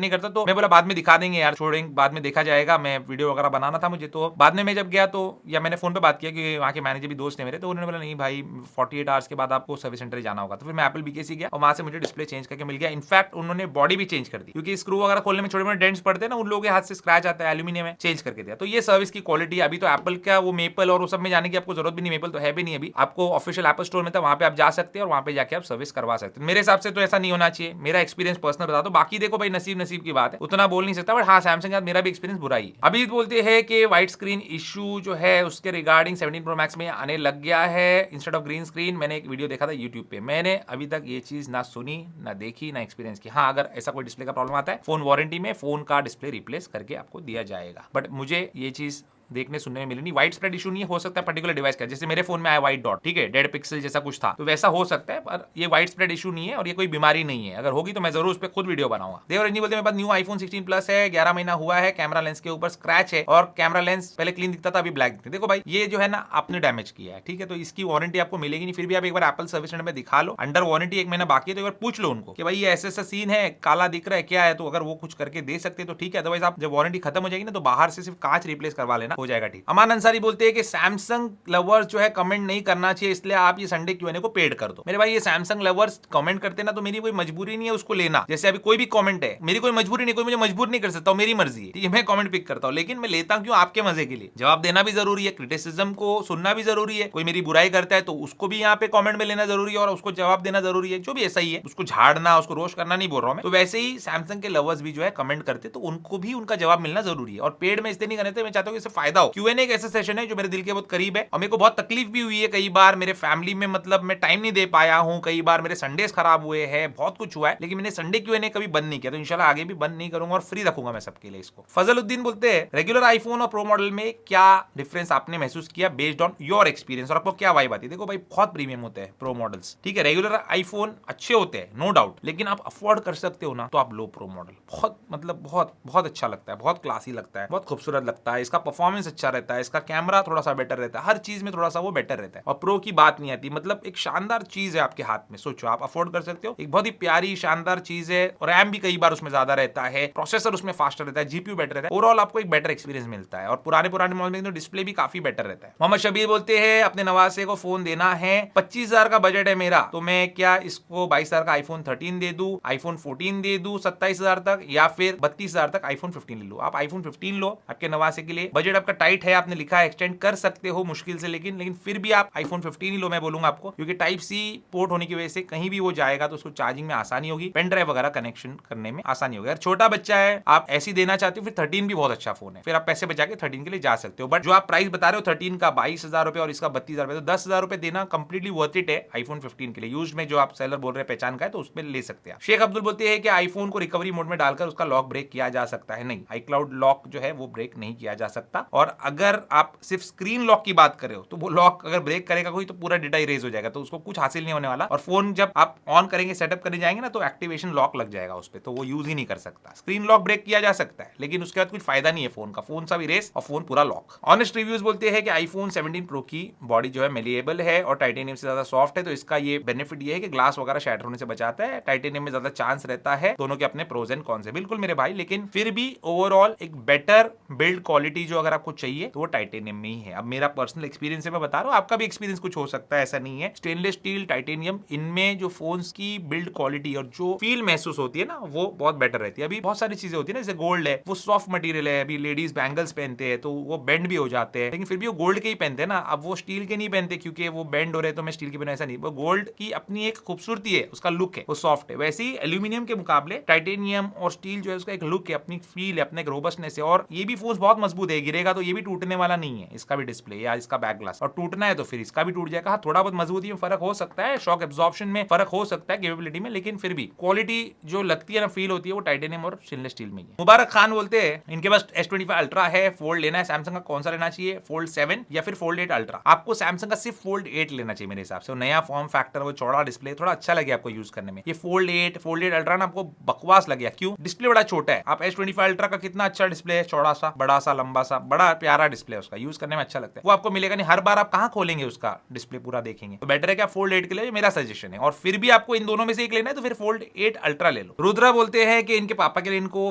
Speaker 1: नहीं करता, तो मैं बोला बाद में दिखा देंगे यार, छोड़ेंगे, बाद में देखा जाएगा, मैं वीडियो वगैरह बनाना था मुझे। तो बाद में मैं जब गया तो, या मैंने फोन पे बात किया कि वहाँ के मैनेजर भी दोस्त है मेरे, तो उन्होंने बोला नहीं भाई 48 आवर्स के बाद आपको सर्विस सेंटर जाना होगा। तो फिर मैं एप्पल बीकेसी गया और वहां से मुझे डिस्प्ले चेंज करके मिल गया। इनफैक्ट उन्होंने बॉडी भी चेंज कर दी, क्योंकि स्क्रू वगैरह खोलने में छोटे मोटे डेंट्स पड़ते हैं ना, उन लोगों के हाथ से स्क्रैच आता है, एल्यूमिनियम है, चेंज करके दिया। तो ये सर्विस की क्वालिटी। अभी तो एप्पल का वो मेपल और वो सब में जाने की आपको जरूरत भी नहीं, मेपल तो है भी नहीं अभी, आपको ऑफिशियल एप्पल स्टोर में था, वहां पे आप जा सकते हैं और वहां पे जाके आप सर्विस करवा सकते हैं। मेरे हिसाब से तो ऐसा नहीं होना चाहिए, मेरा एक्सपीरियंस पर्सनल बता दो। बाकी देखो भाई, नसीब नसीब की बात है, उतना बोल नहीं सकता, बट हाँ सैमसंग का मेरा भी एक्सपीरियंस बुरा ही। अभी बोलते हैं कि व्हाइट स्क्रीन इशू जो है उसके रिगार्डिंग 17 प्रो मैक्स में आने लग गया है इंस्टेड ऑफ ग्रीन स्क्रीन। मैंने एक वीडियो देखा था यूट्यूब पे, मैंने अभी तक ये चीज ना सुनी, ना देखी, ना एक्सपीरियंस की। हाँ, अगर ऐसा कोई डिस्प्ले का प्रॉब्लम आता है, फोन वारंटी में फोन का डिस्प्ले रिप्लेस करके आपको दिया जाएगा, बट मुझे ये चीज देखने सुनने में मिली नहीं। वाइड स्प्रेड इशू नहीं हो सकता है पर्टिकुलर डिवाइस का, जैसे मेरे फोन में आया व्हाइट डॉट, ठीक है, डेड पिक्सल जैसा कुछ था, तो वैसा हो सकता है, पर ये वाइड स्प्रेड इशू नहीं है और ये कोई बीमारी नहीं है। अगर होगी तो मैं जरूर उस पर खुद वीडियो बनाऊंगा। देवरंजी बोलते मेरे पास न्यू आईफोन 16 प्लस है, 11 महीना हुआ है, कैमरा लेंस के ऊपर स्क्रैच है और कैमरा लेंस पहले क्लीन दिखता था, अभी ब्लैक दिखता है। देखो भाई, ये जो है ना आपने डैमेज किया है, ठीक है, तो इसकी वारंटी आपको मिलेगी नहीं। फिर भी आप एक बार एप्पल सर्विस सेंटर में दिखा लो, अंडर वारंटी 1 महीना बाकी है, तो एक बार पूछ लो उनको कि भाई ये ऐसा सीन है, काला दिख रहा है, क्या है, तो अगर वो कुछ करके दे सकते तो ठीक है, अदरवाइज आप जब वारंटी खत्म हो जाएगी ना तो बाहर से सिर्फ कांच रिप्लेस करवा लेना, हो जाएगा ठीक। अमान अंसारी बोलते हैं कि सैमसंग लवर्स जो है कमेंट नहीं करना चाहिए, इसलिए आप ये संडे क्यूएनए को पेड कर दो। मेरे भाई, ये सैमसंग लवर्स कमेंट करते ना तो मेरी कोई मजबूरी नहीं है उसको लेना। जैसे अभी कोई भी कमेंट है, मेरी कोई मजबूरी नहीं, कोई मुझे मजबूर नहीं कर सकता, मेरी मर्जी है, ठीक है, मैं कमेंट पिक करता हूं, लेकिन मैं लेता क्यों? आपके मजे के लिए। जवाब देना भी जरूरी है, क्रिटिसिज्म को सुनना भी जरूरी है। कोई मेरी बुराई करता है तो उसको भी यहाँ पे कमेंट में लेना जरूरी है और उसको जवाब देना जरूरी है, जो भी ऐसा ही है। उसको झाड़ना, उसको रोस्ट करना नहीं बोल रहा हूं मैं। तो वैसे ही सैमसंग के लवर्स भी जो है कमेंट करते तो उनको भी उनका जवाब मिलना जरूरी है, और पेड में इसलिए नहीं करते, मैं चाहता हूं इससे फायदा हो। क्यूएनए एक ऐसा सेशन है जो मेरे दिल के बहुत करीब है और मेरे को बहुत तकलीफ भी हुई है कई बार मेरे फैमिली में, मतलब मैं टाइम नहीं दे पाया हूं, कई बार मेरे संडेज खराब हुए हैं, बहुत कुछ हुआ है, लेकिन मैंने संडे क्यूएनए कभी बंद नहीं किया, तो इंशाल्लाह आगे भी बंद नहीं करूंगा और फ्री रखूंगा मैं सबके लिए इसको। फजलुद्दीन बोलते हैं रेगुलर आईफोन और प्रो मॉडल में क्या डिफरेंस आपने महसूस किया बेस्ड ऑन योर एक्सपीरियंस, और आपको क्या वाइब आती है? देखो भाई, बहुत प्रीमियम होते हैं प्रो मॉडल्स, ठीक है, रेगुलर आईफोन अच्छे होते हैं नो डाउट, लेकिन आप अफोर्ड कर सकते हो ना तो आप लो प्रो मॉडल। बहुत मतलब बहुत बहुत अच्छा लगता है, बहुत क्लासी लगता है, बहुत खूबसूरत लगता है, इसका परफॉर्मेंस अच्छा रहता है, इसका कैमरा थोड़ा सा बेटर रहता है, हर चीज में थोड़ा सा वो बेटर रहता है, और प्रो की बात नहीं आती। मतलब एक शानदार चीज है आपके हाथ में, सोचो आप अफोर्ड कर सकते हो, एक बहुत ही प्यारी शानदार चीज है, और रैम भी कई बार उसमें ज्यादा रहता है, प्रोसेसर उसमें फास्टर रहता है, जीपीयू बेटर रहता है, ओवरऑल आपको एक बेटर एक्सपीरियंस मिलता है। और पुराने मॉडल में तो डिस्प्ले भी काफी बेटर रहता है। मोहम्मद शबीर बोलते हैं अपने नवासे को फोन देना है, 25,000 का बजट है मेरा, तो मैं क्या इसको 22,000 का आईफोन 13 दे दूं, आईफोन 14 दे दूं 27,000 तक, या फिर 32,000 तक आईफोन 15 ले लो? आप आईफोन 15 लो आपके नवासे के लिए, बजट आपका टाइट है, आपने लिखा है एक्सटेंड कर सकते हो मुश्किल से, लेकिन फिर भी आप आईफोन 15 ही लो मैं बोलूंगा आपको, क्योंकि टाइप सी पोर्ट होने की वजह से कहीं भी वो जाएगा तो उसको चार्जिंग में आसानी होगी, पेन ड्राइव वगैरह कनेक्शन करने में आसानी होगी। अगर छोटा बच्चा है, आप ऐसी देना चाहते हो, फिर 13 भी बहुत अच्छा फोन है, फिर आप पैसे बचा के 13 के लिए जा सकते हो। बट जो आप प्राइस बता रहे हो 13 का 22,000 रुपए और इसका 32,000 रुपए, तो 10,000 रुपए देना कंप्लीटली वर्थ इट है आईफोन 15 के लिए। यूज में जो आप सेलर बोल रहे हैं पहचान का है तो उसमें ले सकते हैं। शेख अब्दुल बोलते हैं कि आईफोन को रिकवरी मोड में डालकर उसका लॉक ब्रेक किया जा सकता है? नहीं, आईक्लाउड लॉक जो है वो ब्रेक नहीं किया जा सकता, और अगर आप सिर्फ स्क्रीन लॉक की बात कर रहे हो तो वो लॉक अगर ब्रेक करेगा कोई तो पूरा डेटा इरेज हो जाएगा, तो उसको कुछ हासिल नहीं होने वाला, और फोन जब आप ऑन करेंगे सेटअप करने जाएंगे ना तो एक्टिवेशन लॉक लग जाएगा उस पर, तो वो यूज ही नहीं कर सकता। स्क्रीन लॉक ब्रेक किया जा सकता है लेकिन उसके बाद कुछ फायदा नहीं है फोन का, फोन सब इरेज और फोन पूरा लॉक। ऑनेस्ट रिव्यूज बोलते हैं कि आईफोन 17 प्रो की बॉडी जो है मेलिएबल है और टाइटेनियम से ज्यादा सॉफ्ट है, तो इसका ये बेनिफिट ये है कि ग्लास वगैरह शैटर होने से बचाता है, टाइटेनियम में ज्यादा चांस रहता है। दोनों के अपने प्रोज एंड कॉन्स है, बिल्कुल मेरे भाई, लेकिन फिर भी ओवरऑल एक बेटर बिल्ड क्वालिटी जो अगर आपको चाहिए तो वो टाइटेनियम में ही है। अब मेरा पर्सनल एक्सपीरियंस है, मैं बता रहा हूँ, आपका भी एक्सपीरियंस कुछ हो सकता है, ऐसा नहीं है। स्टेनलेस स्टील, टाइटेनियम, इनमें जो फोन्स की बिल्ड क्वालिटी और जो फील महसूस होती है ना वो बहुत बेटर रहती है। अभी बहुत सारी चीजें होती है ना, जैसे गोल्ड है वो सॉफ्ट मटेरियल है, अभी लेडीज बैंगल्स पहनते हैं तो वो बेंड भी हो जाते हैं, लेकिन फिर भी वो गोल्ड के ही पहनते हैं ना। अब वो स्टील के नहीं पहनते क्योंकि वो बेंड हो रहे तो मैं स्टील के पहनूं, ऐसा नहीं। वो गोल्ड की अपनी एक खूबसूरती है, उसका लुक है, वो सॉफ्ट है। वैसे ही एल्यूमिनियम के मुकाबले टाइटेनियम और स्टील जो है उसका एक लुक है, अपनी फील है, अपना एक रोबस्टनेस है, और ये भी फोन बहुत मजबूत है, गिरेगा जाएगा तो ये भी टूटने वाला नहीं है, इसका भी डिस्प्ले या इसका बैक ग्लास, और टूटना है तो फिर इसका भी टूट जाएगा। हाँ, थोड़ा बहुत मजबूती में फर्क हो सकता है, शॉक एब्जॉर्प्शन में फर्क हो सकता है, केपेबिलिटी में, लेकिन फिर भी क्वालिटी जो लगती है ना, फील होती है, वो टाइटेनियम और स्टेनलेस स्टील में ही है। मुबारक खान बोलते हैं इनके पास S25 अल्ट्रा है, फोल्ड लेना है सैमसंग का, कौन सा लेना चाहिए, फोल्ड 7 या फिर फोल्ड 8 अल्ट्रा? आपको सैमसंग का सिर्फ फोल्ड 8 लेना चाहिए मेरे हिसाब से, नया फॉर्म फैक्टर, वो चौड़ा डिस्प्ले, थोड़ा अच्छा लगे आपको यूज करने में। ये फोल्ड 8 अल्ट्रा ना आपको बकवास लगे, क्यों? डिस्प्ले बड़ा छोटा है। आप S25 अल्ट्रा का कितना अच्छा डिस्प्ले है, चौड़ा सा, बड़ा सा, लंबा सा, बड़ा प्यारा डिस्प्ले है उसका, यूज करने में अच्छा लगता है। वो आपको मिलेगा नहीं, हर बार आप कहां खोलेंगे उसका डिस्प्ले पूरा देखेंगे, तो बेटर है कि आप फोल्ड 8 के लिए, मेरा सजेशन है। और फिर भी आपको इन दोनों में से एक लेना है तो फिर फोल्ड 8 अल्ट्रा ले लो। रुद्रा बोलते हैं कि इनके पापा के लिए इनको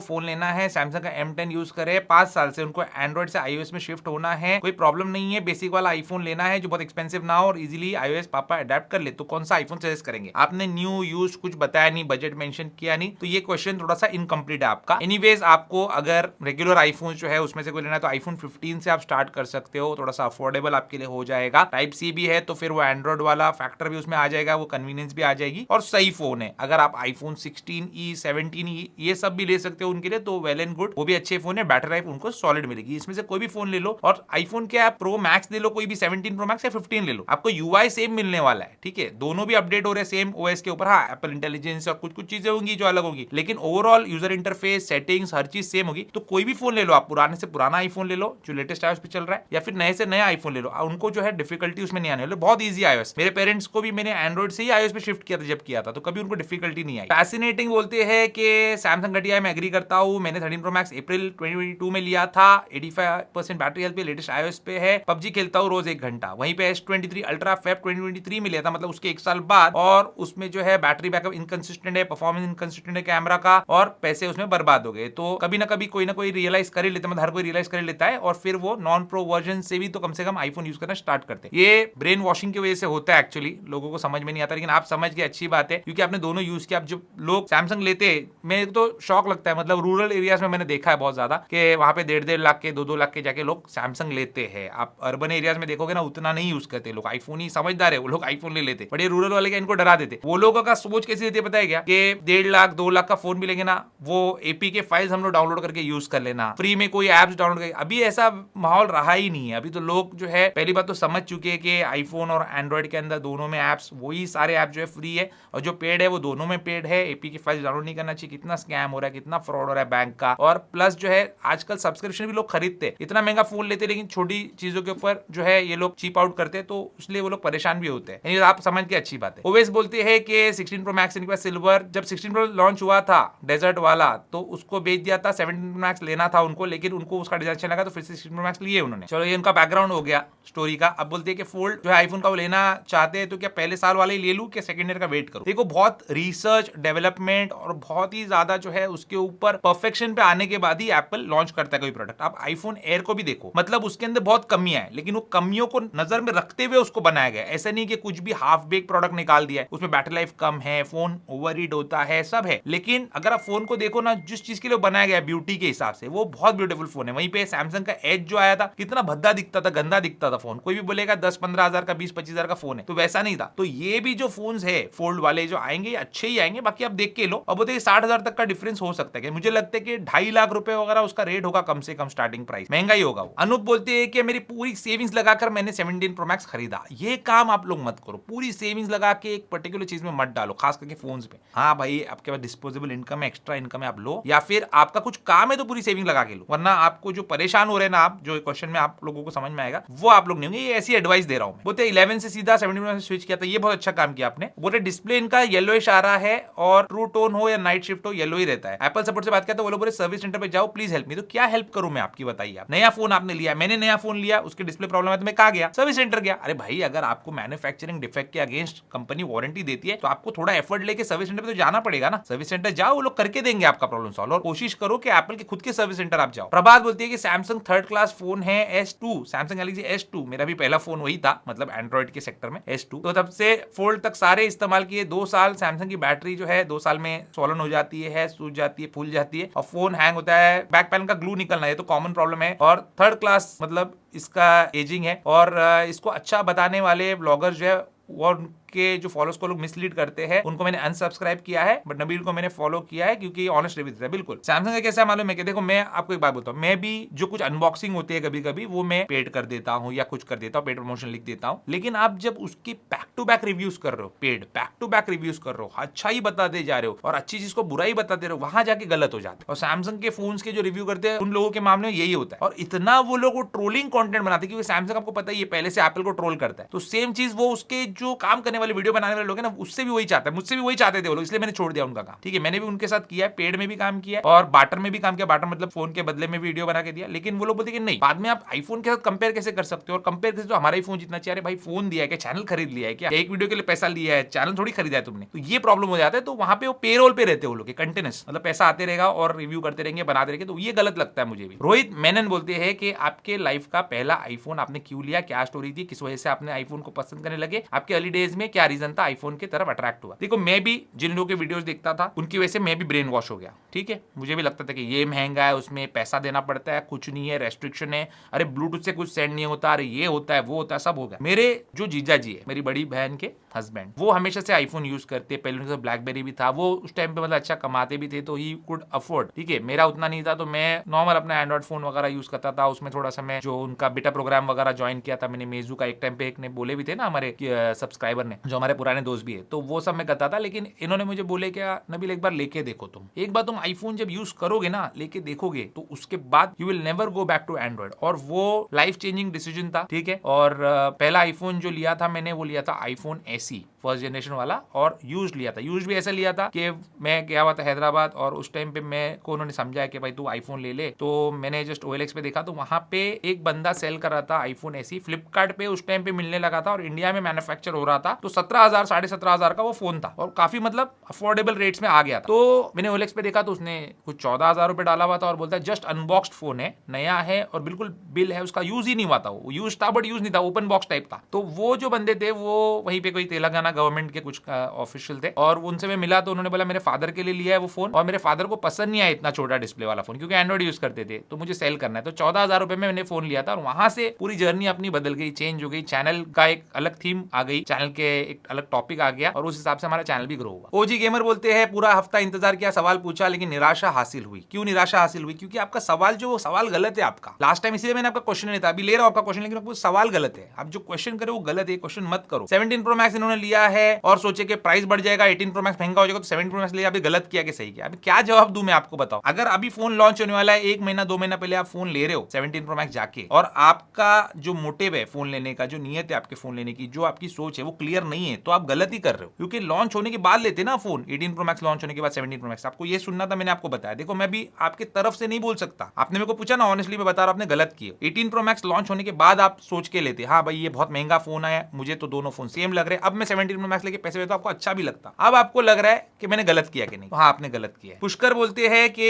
Speaker 1: फोन लेना है, सैमसंग का M10 यूज करे, 5 साल से उनको एंड्रॉइड से iOS में शिफ्ट होना है, कोई प्रॉब्लम नहीं है, बेसिक वाला आईफोन लेना है जो बहुत एक्सपेंसिव ना हो और इजीली iOS पापा अडेप्ट कर ले, तो कौन सा आईफोन सजेस्ट करेंगे? आपने न्यू यूज कुछ बताया नहीं, बजट मेंशन किया नहीं, तो ये क्वेश्चन थोड़ा सा इनकम्प्लीट है आपका। एनीवेज, आपको अगर रेगुलर आईफोन जो है उसमें से कोई लेना है तो आईफोन 15 से आप स्टार्ट कर सकते हो, थोड़ा सा अफोर्डेबल आपके लिए हो जाएगा। टाइप सी भी है तो फिर वो एंड्रॉइड वाला फैक्टर भी उसमें आ जाएगा, वो कन्वीनियंस भी आ जाएगी, और सही फोन है। अगर आप आईफोन 16e 17e ये सब भी ले सकते हो उनके लिए, तो वेल एंड गुड, वो भी अच्छे फोन है, बैटरी लाइफ उनको सॉलिड मिलेगी। इसमें से कोई भी फोन ले लो, और आईफोन के आप प्रो मैक्स ले लो, कोई भी 17 प्रो मैक्स या 15 ले लो, आपको यूआई सेम मिलने वाला है, ठीक है, दोनों भी अपडेट हो रहे हैं सेम ओएस के ऊपर। हाँ, एप्पल इंटेलिजेंस और कुछ कुछ चीजें होंगी जो अलग होगी, लेकिन ओवरऑल यूजर इंटरफेस, सेटिंग्स, हर चीज सेम होगी। तो कोई भी फोन ले लो आप, पुराने से पुराना आईफोन ले लो जो लेटेस्ट iOS पे चल रहा है, या फिर नए से नया आईफोन ले लो, उनको जो है डिफिकल्टी उसमें नहीं आने वाली, बहुत इजी iOS। मेरे पेरेंट्स को भी मैंने एंड्रॉइड से ही iOS पे शिफ्ट किया था जब किया था, तो कभी उनको डिफिकल्टी नहीं आई। फैसिनेटिंग बोलते हैं कि सैमसंग घटिया, मैं एग्री करता हूं, मैंने 13 प्रो मैक्स अप्रैल 2022 में लिया था, 85% बैटरी हेल्थ पे, लेटेस्ट iOS पे है, पबजी खेलता हूं रोज 1 घंटा। वहीं पे S23 अल्ट्रा फेब 2023 में लिया था, मतलब उसके 1 साल बाद, और उसमें जो है बैटरी बैकअप इनकंसिस्टेंट है, परफॉर्मेंस इनकंसिस्टेंट है कैमरा का, और पैसे उसमें बर्बाद हो गए। तो कभी ना कभी कोई ना कोई रियलाइज कर ही लेता है, मतलब हर कोई रियलाइज कर लेता है, और फिर वो नॉन प्रो वर्जन से भी तो कम से कम आईफोन यूज करना स्टार्ट करते हैं। ये ब्रेन वॉशिंग की वजह से होता है, एक्चुअली लोगों को समझ में नहीं आता, लेकिन आप समझ के अच्छी बात है, क्योंकि आपने दोनों यूज किया। अब जो लोग सैमसंग लेते हैं, मेरे तो शौक लगता है, मतलब रूरल एरियाज में मैंने देखा है बहुत ज्यादा कि वहां पे 1.5 लाख के 2 लाख के जाके लोग सैमसंग लेते हैं। आप अर्बन एरियाज में देखोगे ना, उतना नहीं यूज करते लोग, आईफोन ही समझदार है, वो लोग आईफोन ले लेते, बट ये रूरल वाले इनको डरा देते। वो लोगों का सोच कैसी रहती है पता है क्या, कि 1.5 लाख 2 लाख का फोन मिलेंगे ना, वो एपी के फाइल्स हम लोग डाउनलोड करके यूज कर लेना, फ्री में कोई एप्स डाउनलोड करके। अभी ऐसा माहौल रहा ही नहीं है। अभी तो लोग जो है पहली बात तो समझ चुके हैं कि आईफोन और एंड्रॉइड के अंदर दोनों में एप्स, वही सारे ऐप जो है फ्री है, और जो पेड है वो दोनों में पेड है। एपी की फाइल डाउनलोड नहीं करना चाहिए। कितना स्कैम हो रहा है, कितना फ्रॉड हो रहा है बैंक का, और प्लस जो है आजकल सब्सक्रिप्शन भी लोग खरीदते, इतना महंगा फोन लेते, लेकिन छोटी चीजों के ऊपर जो है ये लोग चीप आउट करते, तो इसलिए वो लोग परेशान भी होते हैं। आप समझ के अच्छी बात है। ओवेस बोलते हैं कि 16 प्रो मैक्स इनके पास सिल्वर, जब 16 प्रो लॉन्च हुआ था डेजर्ट वाला, तो उसको बेच दिया था, 17 प्रो मैक्स लेना था उनको, लेकिन उनको उसका डिजाइन अच्छा लगा तो फिर 16 प्रो मैक्स लिए उन्होंने। चलो, ये उनका बैकग्राउंड हो गया स्टोरी का। अब बोलते हैं कि फोल्ड जो है आईफोन का वो लेना चाहते हैं, तो क्या पहले साल वाले ही ले लूं कि सेकंड ईयर का वेट करूं? देखो, बहुत रिसर्च डेवलपमेंट और बहुत ही ज्यादा जो है उसके ऊपर परफेक्शन पे आने के बाद ही एप्पल लॉन्च करता है कोई प्रोडक्ट। आप आईफोन एयर को भी देखो, मतलब उसके अंदर बहुत कमियां है, लेकिन वो कमियों को नजर में रखते हुए उसको बनाया गया। ऐसा नहीं कि कुछ भी हाफ बेक प्रोडक्ट निकाल दिया है, उसमें बैटरी लाइफ कम है, फोन ओवरहीट होता है, सब है, लेकिन अगर आप फोन को देखो ना, जिस चीज के लिए बनाया गया ब्यूटी के हिसाब से, वो बहुत ब्यूटीफुल फोन है। वहीं पे सैमसंग का एज जो आया था, कितना भद्दा दिखता था, गंदा दिखता था फोन। कोई भी बोलेगा 10-15 हजार का, 20-25 हजार का फोन है, तो वैसा नहीं था। तो ये भी जो फोन है फोल्ड वाले जो आएंगे, अच्छे ही आएंगे, बाकी आप देख के लो। अब बोलते 60 हजार तक का डिफरेंस हो सकता है, मुझे लगता है कि 2.5 लाख रुपए वगैरह उसका रेट होगा कम से कम, स्टार्टिंग प्राइस महंगा ही होगा वो। अनूप बोलते हैं कि मेरी पूरी सेविंग्स लगाकर मैंने 17 प्रो मैक्स खरीदा। ये काम आप लोग मत करो, पूरी सेविंग्स लगा के एक पर्टिकुलर चीज में मत डालो, खास करके फोन्स पे। हाँ भाई, आपके पास डिस्पोजेबल इनकम है, एक्स्ट्रा इनकम है, आप लो, या फिर आपका कुछ काम है तो पूरी सेविंग लगा के लो, वरना आपको जो परेशान हो रहे हैं ना, आप जो क्वेश्चन में आप लोगों को समझ में आएगा, वो आप लोग नहीं होंगे। ये ऐसी एडवाइस दे रहा हूं मैं। बोलते 11 से सीधा 17 में स्विच किया था, ये बहुत अच्छा काम किया आपने। बोलते डिस्प्ले इनका येलोइश आ रहा है, और ट्रू टोन हो या नाइट शिफ्ट हो, येलो ही रहता है। एप्पल सपोर्ट से बात किया तो वो लोग बोले सर्विस सेंटर पे जाओ, प्लीज हेल्प मी। तो क्या हेल्प करूं मैं आपकी, बताइए आप। नया फोन आपने लिया, मैंने नया फोन लिया, उसके डिस्प्ले प्रॉब्लम है, तो मैं कहां गया? सर्विस सेंटर गया। अरे भाई, अगर आपको मैन्युफैक्चरिंग डिफेक्ट के अगेंस्ट कंपनी वारंटी देती है, तो आपको थोड़ा एफर्ट लेके सर्विस सेंटर पे तो जाना पड़ेगा ना। सर्विस सेंटर जाओ, वो लोग करके देंगे आपका प्रॉब्लम सॉल्व, और कोशिश करो कि एप्पल के खुद के सर्विस सेंटर आप जाओ। प्रभात बोलती है कि सैमसंग थर्ड क्लास फोन है, S2, सैमसंग गैलेक्सी S2, मेरा भी पहला फोन वही था, मतलब एंड्रॉइड के सेक्टर में S2। तो तब से फोल्ड तक सारे इस्तेमाल किए, 2 साल। सैमसंग की बैटरी जो है 2 साल में सोलन हो जाती है, सूज जाती है, फूल जाती है, और फोन हैंग होता है, बैक पैनल का ग्लू निकलना है, तो कॉमन प्रॉब्लम है। और थर्ड क्लास मतलब इसका एजिंग है, और इसको अच्छा बताने वाले ब्लॉगर जो है वो आपके जो फॉलोअर्स को लोग मिसलीड करते हैं उनको मैंने अनसब्सक्राइब किया है, बट नबील को मैंने फॉलो किया है क्योंकि ऑनेस्ट रिव्यू देता है। बिल्कुल सैमसंग का कैसा मालूम है कि देखो मैं आपको एक बात बोलता हूँ, मैं भी जो कुछ अनबॉक्सिंग होती है कभी कभी वो मैं पेड कर देता हूँ या कुछ कर देता हूँ, पेड प्रमोशन लिख देता हूँ, लेकिन आप जब उसकी बैक टू बैक रिव्यूज कर रहे हो, paid back to back reviews कर रहे हो, अच्छा ही बताते जा रहे हो और अच्छी चीज को बुरा ही बताते रहे हो, वहां जाके गलत हो जाता है। और सैमसंग के फोन्स के जो रिव्यू करते हैं उन लोगों के मामले में यही होता है, और इतना वो लोग ट्रोलिंग कंटेंट बनाते हैं क्योंकि सैमसंग आपको पता ही है पहले से एप्पल को ट्रोल करता है, तो सेम चीज वो उसके जो काम करने वाले वीडियो बनाने वाले लोग हैं ना उससे भी वही चाहता है, मुझसे भी वही चाहते थे वो लोग, इसलिए मैंने छोड़ दिया उनका काम। ठीक है, मैंने भी उनके साथ किया है, पेड में भी काम किया और बार्टर में भी काम किया, बार्टर मतलब फोन के बदले में वीडियो बना के दिया, लेकिन वो लोग बोलते कि नहीं, बाद में आप आईफोन के साथ कंपेयर कैसे कर सकते हो, और कंपेयर कैसे, तो हमारा ही फोन जितना चाहिए, भाई फोन दिया है क्या, चैनल खरीद लिया है क्या, एक वीडियो के लिए पैसा लिया है, चैनल थोड़ी खरीदा है तुमने, तो ये प्रॉब्लम हो जाता है। तो वहां पे वो पेरोल पे रहते हो लोग कंटिन्यूस, मतलब पैसा आते रहेगा और रिव्यू करते रहेंगे, बनाते रहेंगे, तो ये गलत लगता है मुझे भी। रोहित मेनन बोलते हैं कि आपके लाइफ का पहला आईफोन आपने क्यों लिया, क्या स्टोरी थी, किस वजह से आपने आईफोन को पसंद करने लगे, आपके अर्ली डेज में क्या रीजन था आईफोन की तरफ अट्रैक्ट हुआ। देखो मैं भी जिन लोगों के वीडियोस देखता था उनकी वजह से मैं भी ब्रेन वॉश हो गया। ठीक है, मुझे भी लगता था कि ये महंगा है, उसमें पैसा देना पड़ता है, कुछ नहीं है, रेस्ट्रिक्शन है, अरे ब्लूटूथ से कुछ सेंड नहीं होता, अरे ये होता है वो होता है, सब हो गया। मेरे जो जीजा जी है, मेरी बड़ी बहन के हस्बैंड, वो हमेशा से आईफोन यूज करते, पहले उनके ब्लैकबेरी भी था, वो उस टाइम पे मतलब अच्छा कमाते भी थे, तो ही कुड अफोर्ड। ठीक है, मेरा उतना नहीं था, तो मैं नॉर्मल अपना एंड्रॉइड फोन वगैरह यूज करता था, उसमें थोड़ा सा मैं जो उनका बीटा प्रोग्राम वगैरह ज्वाइन किया था मैंने, मेजू का एक टाइम पे एक ने बोले भी थे ना हमारे सब्सक्राइबर ने, जो हमारे पुराने दोस्त भी है, तो वो सब मैं करता था। लेकिन इन्होंने मुझे बोले क्या नबील एक बार लेके देखो, तुम एक बार तुम आईफोन जब यूज करोगे ना, लेके देखोगे, तो उसके बाद you will never go back to Android, और वो लाइफ चेंजिंग डिसीजन था। ठीक है, और पहला आईफोन जो लिया था मैंने वो लिया था आईफोन एसी फर्स्ट जनरेशन वाला, और यूज लिया था। यूज भी ऐसा लिया था कि मैं गया हुआ था हैदराबाद, और उस टाइम पे मैं को उन्होंने समझाया कि भाई तू आईफोन ले ले, तो मैंने जस्ट OLX पे देखा, तो वहां पे एक बंदा सेल कर रहा था आईफोन एसी, फ्लिपकार्ट पे उस टाइम पे मिलने लगा था और इंडिया में मैन्युफैक्चर हो रहा था, तो 17,000 17,500 का वो फोन था और काफी मतलब अफोर्डेबल रेट्स में आ गया था। तो मैंने OLX पे देखा तो उसने कुछ 14,000 रुपए डाला हुआ था और बोलता है जस्ट अनबॉक्स्ड फोन है, नया है और बिल्कुल बिल है, उसका यूज ही नहीं हुआ था, वो यूज था बट यूज नहीं था, ओपन बॉक्स टाइप था। तो वो जो बंदे थे वो वहीं पे कोई तेलंगाना गवर्नमेंट के कुछ ऑफिशियल थे, और उनसे मैं मिला तो उन्होंने बोला मेरे फादर के लिए लिया है वो फोन, और मेरे फादर को पसंद नहीं आया इतना छोटा डिस्प्ले वाला फोन, क्योंकि एंड्रॉइड यूज करते थे, तो मुझे सेल करना है। तो 14,000 रुपए में मैंने फोन लिया था, और वहां से पूरी जर्नी अपनी बदल गई, चेंज हो गई, चैनल का एक अलग थीम आ गई, चैनल के एक अलग टॉपिक आ गया, और उस हिसाब से हमारा चैनल भी ग्रो हुआ। ओजी गेमर बोलते हैं पूरा हफ्ता इंतजार किया, सवाल पूछा लेकिन निराशा हासिल हुई। क्यों निराशा हासिल हुई? क्योंकि आपका सवाल जो सवाल गलत है आपका। लास्ट टाइम इसलिए मैंने आपका क्वेश्चन नहीं था, अभी ले रहा हूं आपका क्वेश्चन, लेकिन आपको सवाल गलत है। आप जो क्वेश्चन करो वो गलत है, क्वेश्चन मत करो। 17 प्रो मैक्स इन्होंने लिया है और सोचे कि प्राइस बढ़ जाएगा, 18 प्रो मैक्स महंगा हो जाएगा, तो 17 प्रो मैक्स लिया, अभी गलत किया कि सही किया? अभी क्या जवाब दूं मैं आपको, बताओ। अगर अभी फोन लॉन्च होने वाला है, 1 महीना 2 महीना पहले आप फोन ले रहे हो 17 प्रो मैक्स जाके, और आपका जो मोटिव है फोन लेने का, जो नियत है आपके फोन लेने की, जो आपकी सोच है वो क्लियर नहीं है, तो आप गलत ही कर रहे हो। क्योंकि लॉन्च होने के बाद लेते ना फोन, 18 प्रो मैक्स लॉन्च होने के बाद 17 प्रो मैक्स, आपको ये सुनना था, मैंने आपको बताया। देखो मैं भी आपके तरफ से नहीं बोल सकता, आपने मेरे को पूछा ना, ऑनेस्टली मैं बता रहा हूं आपने गलत किया। 18 प्रो मैक्स लॉन्च होने के बाद आप सोच के लेते, हाँ भाई ये बहुत महंगा फोन है, मुझे तो दोनों फोन सेम लग रहे हैं, अब मैं 17 प्रो मैक्स लेके पैसे देता हूं, आपको अच्छा भी लगता। अब आपको लग रहा है कि मैंने गलत किया कि नहीं, तो हाँ आपने गलत किया है। पुष्कर बोलते हैं कि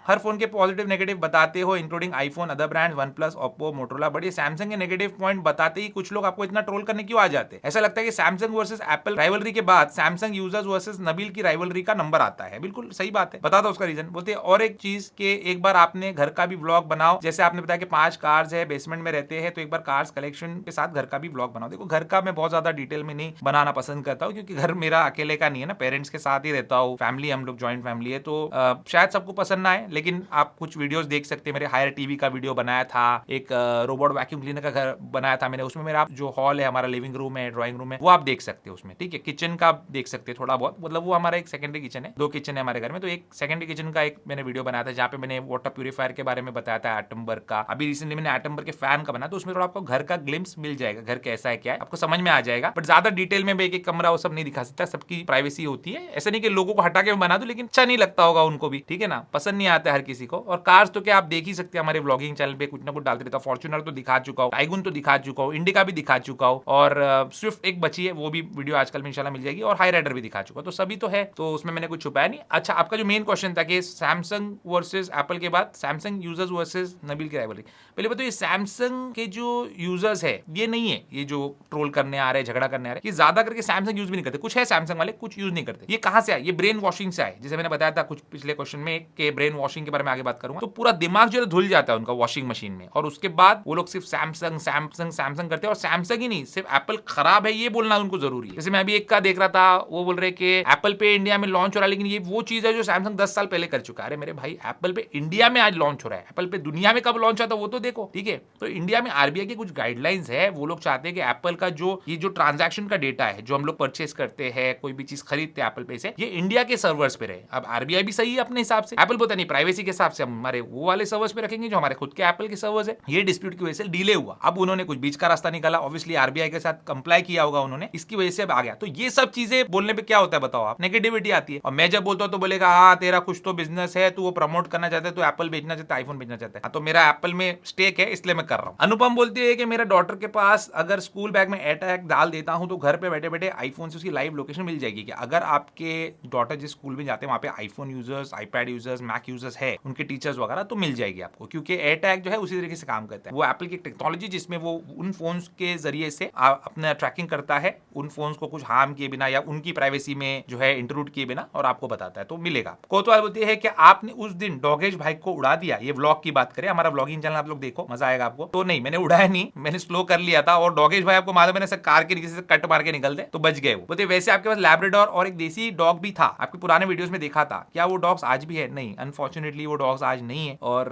Speaker 1: हर फोन के पॉजिटिव नेगेटिव बताते हो, including iPhone, other brands, one plus, Oppo, Motorola, but ये सैमसंग के नेगेटिव पॉइंट बताते ही कुछ लोग आपको इतना ट्रोल करने क्यों आ जाते हैं? ऐसा लगता है कि सैमसंग वर्सेस एप्पल राइवलरी के बाद सैमसंग यूजर्स वर्सेस नबील की राइवलरी का नंबर आता है। बिल्कुल सही बात है, बता दो उसका रीजन। बोलते हैं और एक चीज के एक बार आपने घर का भी व्लॉग बनाओ, जैसे आपने बताया कि 5 कार्स है, बेसमेंट में रहते हैं, तो एक बार कार्स कलेक्शन के साथ घर का भी व्लॉग बनाओ। देखो घर का मैं बहुत ज्यादा डिटेल में नहीं बनाना पसंद करता हूँ, क्योंकि घर मेरा अकेले का नहीं है ना, पेरेंट्स के साथ ही रहता हूँ, फैमिली, हम लोग ज्वाइंट फैमिली है, तो शायद सबको पसंद ना आए, लेकिन आप कुछ वीडियोस देख सकते हैं। मेरे हायर टीवी का वीडियो बनाया था, एक रोबोट वैक्यूम क्लीनर का घर बनाया था मैंने, उसमें मेरा जो हॉल है, हमारा लिविंग रूम है, ड्राइंग रूम है, वो आप देख सकते हो उसमें। ठीक है, किचन का देख सकते हैं थोड़ा बहुत, मतलब वो हमारा एक सेकेंडरी किचन है, 2 किचन है हमारे घर में, तो एक सेकेंडरी किचन का एक मैंने वीडियो बनाया था, जहाँ पे मैंने वाटर प्यूरीफायर के बारे में बताया था, एटमबर्ग का। अभी रिसेंटली मैंने एटमबर्ग के फैन का बनाया, तो उसमें थोड़ा आपको घर का ग्लिम्स मिल जाएगा, घर कैसा है क्या है, आपको समझ में आ जाएगा। बट ज्यादा डिटेल में एक एक कमरा वो सब नहीं दिखा सकता, सबकी प्राइवेसी होती है। ऐसा नहीं कि लोगों को हटा के बना दो, लेकिन अच्छा नहीं लगता होगा उनको भी, ठीक है ना, पसंद नहीं आता हर किसी को। और कार्स तो क्या आप देख ही सकते हैं, हमारे व्लॉगिंग चैनल पे कुछ ना कुछ डालते रहता हूं। फॉर्च्यूनर तो दिखा चुका हूं, टाइगुन तो दिखा चुका हूं, इंडिका भी दिखा चुका हूं, और स्विफ्ट एक बची है, वो भी वीडियो आजकल में इंशाल्लाह मिल जाएगी, और हाई राइडर भी दिखा चुका हूं, तो सभी तो है, तो उसमें मैंने कुछ छुपाया नहीं। अच्छा, आपका जो मेन क्वेश्चन था कि सैमसंग वर्सेस एप्पल के बाद सैमसंग यूजर्स वर्सेस नबील की राइवलरी, पहले बताओ ये सैमसंग के जो यूजर्स है ये नहीं है, ये जो ट्रोल करने आ रहे हैं, झगड़ा करने आ रहे हैं, ये ज्यादा करके सैमसंग यूज भी नहीं करते, कुछ है सैमसंग वाले कुछ यूज नहीं करते। ये कहां से आए? ये ब्रेन वॉशिंग से आए। जैसे मैंने बताया था कुछ पिछले क्वेश्चन में कि ब्रेन वॉशिंग के बारे में आगे बात करूंगा। तो पूरा दिमाग जो है धुल जाता है उनका वॉशिंग मशीन में, और उसके बाद वो लोग सिर्फ सैमसंग सैमसंग सैमसंग करते हैं। और सैमसंग ही नहीं, सिर्फ एप्पल खराब है ये बोलना उनको जरूरी है। जैसे मैं अभी एक का देख रहा था, वो बोल रहे कि एप्पल पे इंडिया में लॉन्च हो रहा है, लेकिन ये वो चीज है जो सैमसंग 10 साल पहले कर चुका है। अरे मेरे भाई, एप्पल पे इंडिया में आज लॉन्च हो रहा है, एप्पल पे दुनिया में कब लॉन्च आता है वो तो देखो, ठीक है। तो इंडिया में आरबीआई की कुछ गाइडलाइंस है, वो लोग चाहते हैं कि एप्पल का जो ये जो ट्रांजैक्शन का डेटा है, जो हम लोग परचेस करते हैं, कोई भी चीज खरीदते हैं एप्पल पे से, ये इंडिया के सर्वर्स पे रहे। अब आरबीआई भी सही है अपने हिसाब से, एप्पल पता नहीं प्राइवेसी के हिसाब से हमारे वो वाले सर्वर्स पे रखेंगे जो हमारे खुद के एप्पल के सर्वर्स है। ये डिस्प्यूट की वजह से डिले हुआ। अब उन्होंने कुछ बीच का रास्ता निकाला, ऑब्वियसली आरबीआई के साथ कंप्लाई किया होगा उन्होंने, इसकी वजह से अब आ गया। तो ये सब चीजें बोलने पे क्या होता है बताओ आप, नेगेटिविटी आती है। और मैं जब बोलता हूं तो बोलेगा हाँ तेरा कुछ तो बिजनेस है, तू वो प्रमोट करना चाहता है, तो एप्पल बेचना चाहता है, आईफोन बेचना चाहता है। तो मेरा एप्पल में स्टेक है इसलिए मैं कर रहा हूं। अनुपम बोलती है कि मेरा डॉटर के पास अगर स्कूल बैग में एयरटैग डाल देता हूं तो घर पे बैठे बैठे आईफोन से उसकी लाइव लोकेशन मिल जाएगी क्या? अगर आपके डॉटर जिस स्कूल में जाते हैं वहां पे iPhone users, iPad users, Mac users है, उनके टीचर्स वगैरह, तो मिल जाएगी आपको, क्योंकि एयरटैग जो है उसी तरीके से काम करता है। वो एप्पल की टेक्नोलॉजी जिसमें वो उन फोन्स के जरिए से अपना ट्रैकिंग करता है, उन फोन्स को कुछ हार्म किए बिना या उनकी प्राइवेसी में जो है इंट्रूड किए बिना, और आपको बताता है, तो मिलेगा। कोतवाल बोलती है कि आपने उस दिन डॉगेश भाई को उड़ा दिया। ये व्लॉग की बात करें, हमारा व्लॉगिंग चैनल आप लोग देखो, मजा आएगा आपको। तो नहीं, मैंने उड़ाया नहीं, मैंने स्लो कर लिया था। और डॉगेश भाई आपको मालूम है ना, कार के नीचे से कट मार के निकलते तो बच गए वो। बोलते वैसे आपके पास लैब्राडोर और एक देसी डॉग भी था, आपके पुराने वीडियोस में देखा था, क्या वो डॉग्स आज भी है? नहीं, अनफॉर्चुनेटली वो डॉग्स आज नहीं है। और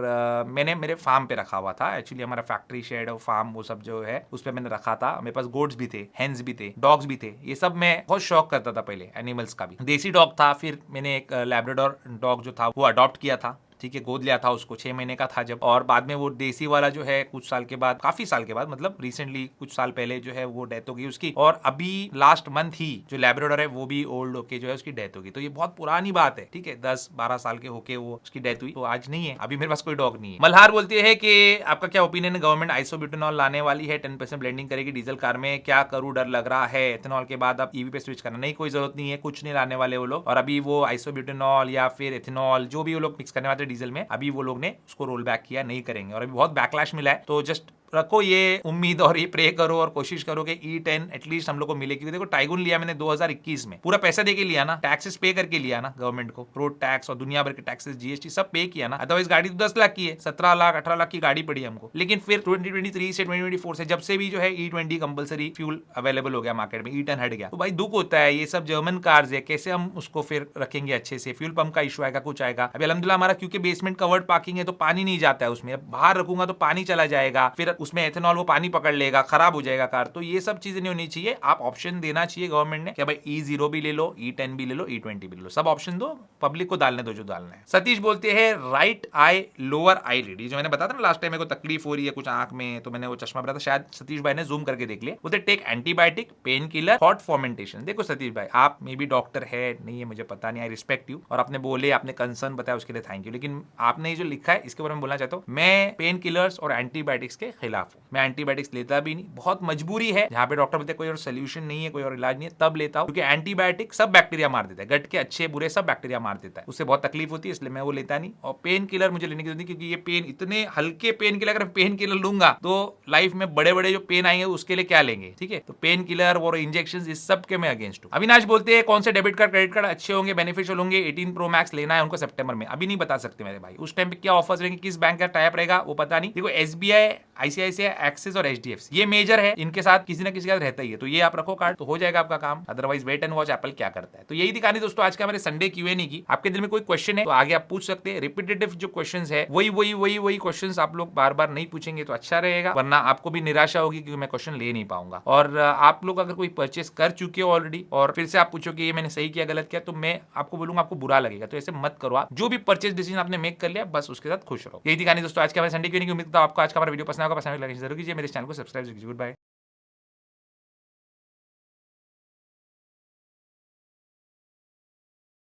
Speaker 1: मैंने मेरे फार्म पे रखा हुआ था, एक्चुअली हमारा फैक्ट्री शेड और फार्म वो सब जो है उस पे मैंने रखा था। मेरे पास गोट्स भी थे, हेन्स भी थे, डॉग्स भी थे, ये सब मैं बहुत शौक करता था पहले, एनिमल्स का भी। देसी डॉग था, फिर मैंने एक लैब्राडोर डॉग जो था वो अडॉप्ट किया था, ठीक है, गोद लिया था उसको, 6 महीने का था जब। और बाद में वो देसी वाला जो है कुछ साल के बाद, काफी साल के बाद, मतलब रिसेंटली कुछ साल पहले जो है वो डेथ हो गई उसकी। और अभी लास्ट मंथ ही जो लैब्राडोर है वो भी ओल्ड होके जो है उसकी डेथ होगी। तो ये बहुत पुरानी बात है, ठीक है, 10-12 साल के होके वो उसकी डेथ हुई, तो आज नहीं है, अभी मेरे पास कोई डॉग नहीं है। मल्हार बोलती है कि आपका क्या ओपिनियन है, गवर्नमेंट आइसोब्यूटेनॉल लाने वाली है, 10% ब्लेंडिंग करेगी डीजल कार में, क्या करूं, डर लग रहा है, एथेनॉल के बाद आप ईवी पे स्विच करना। नहीं, कोई जरूरत नहीं है, कुछ नहीं लाने वाले वो लोग। और अभी वो आइसोब्यूटेनॉल या फिर एथेनॉल जो भी वो लोग मिक्स करने वाले डीजल में, अभी वो लोग ने उसको रोल बैक किया, नहीं करेंगे। और अभी बहुत बैकलैश मिला है, तो जस्ट रखो ये उम्मीद और ये प्रे करो और कोशिश करो कि E10 एटलीस्ट हम लोग को मिले। क्योंकि देखो टाइगुन लिया मैंने 2021 में, पूरा पैसा देके लिया ना, टैक्सेस पे करके लिया ना गवर्नमेंट को, रोड टैक्स और दुनिया भर के टैक्सेस, जीएसटी सब पे किया ना। अदरवाइज गाड़ी तो 10 लाख की है, 17 लाख 18 लाख की गाड़ी पड़ी हमको। लेकिन फिर 2023 से 2024 से जब से भी जो है E20 कंपलसरी फ्यूल अवेलेबल हो गया मार्केट में, E10 हट गया, तो भाई दुख होता है। ये सब जर्मन कार्स है, कैसे हम उसको फिर रखेंगे अच्छे से? फ्यूल पंप का इशू आएगा, कुछ आएगा। अभी अल्हम्दुलिल्लाह हमारा क्योंकि बेसमेंट कवर्ड पार्किंग है तो पानी नहीं जाता है उसमें, अब बाहर रखूंगा तो पानी चला जाएगा, फिर उसमें एथेनॉल वो पानी पकड़ लेगा, खराब हो जाएगा कार। तो ये सब चीजें नहीं होनी चाहिए। आप ऑप्शन देना चाहिए गवर्नमेंट ने कि भाई E0 भी ले लो, E10 भी ले लो, E20 भी ले लो, सब ऑप्शन दो, पब्लिक को डालने दो जो डालना है। सतीश बोलते हैं right eye lower eyelid, जो मैंने बताया था ना लास्ट टाइम मेरे को तकलीफ हो रही है कुछ आंख में, तो मैंने वो चश्मा पहना था, शायद सतीश भाई ने जूम करके देख लिया। बोलते take antibiotic, painkiller, hot fomentation. देखो सतीश भाई, आप मे बी डॉक्टर है नहीं है मुझे पता नहीं, आई रिस्पेक्ट यू, और आपने बोले, आपने कंसर्न बताया उसके लिए थैंक यू, लेकिन आपने जो लिखा है इसके बारे में बोलना चाहता हूँ। मैं पेन किलर्स और एंटीबायोटिक्स के खिलाफ हूँ, मैं एंटीबायोटिक्स लेता भी नहीं, बहुत मजबूरी है जहां पे डॉक्टर बोलते हैं कोई और सोल्यूशन नहीं है, कोई और इलाज नहीं है, तब लेता हूं, क्योंकि एंटीबायोटिक सब बैक्टीरिया मार देता है, गट के अच्छे बुरे सब बैक्टीरिया मार देता है, उससे बहुत तकलीफ होती है, इसलिए मैं वो लेता नहीं। और पेन किलर मुझे लेने की जरूरत नहीं, क्योंकि ये पेन इतने हल्के पेन किलर, अगर पेन किलर लूंगा तो लाइफ में बड़े बड़े जो पेन आएंगे उसके लिए क्या लेंगे, ठीक है। तो पेन किलर और इंजेक्शन इस सब के मैं अगेंस्ट हूं। अविनाश बोलते हैं कौन से डेबिट कार्ड क्रेडिट कार्ड अच्छे होंगे, बेनिफिशियल होंगे? 18 प्रो मैक्स लेना है उनको सितंबर में, अभी नहीं बता सकते मेरे भाई, उस टाइम पे क्या ऑफर्स रहेंगे, किस बैंक का टाइप रहेगा वो पता नहीं। देखो SBI, ICICI, एक्सिस और HDFC ये मेजर है, इनके साथ किसी ना किसी का रहता ही है, तो ये आप रखो कार्ड तो हो जाएगा आपका काम। Otherwise wait and watch Apple क्या करता है। तो यही दिखानी दोस्तों आज के हमारे संडे Q&A की। आपके दिल में कोई क्वेश्चन है तो आगे आप पूछ सकते हैं। रिपीटेटिव जो क्वेश्चंस है वही क्वेश्चंस आप लोग बार बार नहीं पूछेंगे तो अच्छा रहेगा, वरना आपको भी निराशा होगी क्योंकि मैं क्वेश्चन ले नहीं पाऊंगा। और आप लोग अगर कोई परचेस कर चुके हो ऑलरेडी और फिर से आप पूछोगे ये मैंने सही किया गलत किया, तो मैं आपको बोलूंगा आपको बुरा लगेगा, तो ऐसे मत करो। आप जो भी परचेस डिसीजन आपने मेक कर लिया बस उसके साथ खुश रहो। यही दिखानी दोस्तों आज के हमारे संडे Q&A की। उम्मीद करता हूं आपको आज का हमारा वीडियो पसंद आएगा, पसंद लगे जरूर कीजिए, मेरे चैनल को सब्सक्राइब कीजिए। Good bye.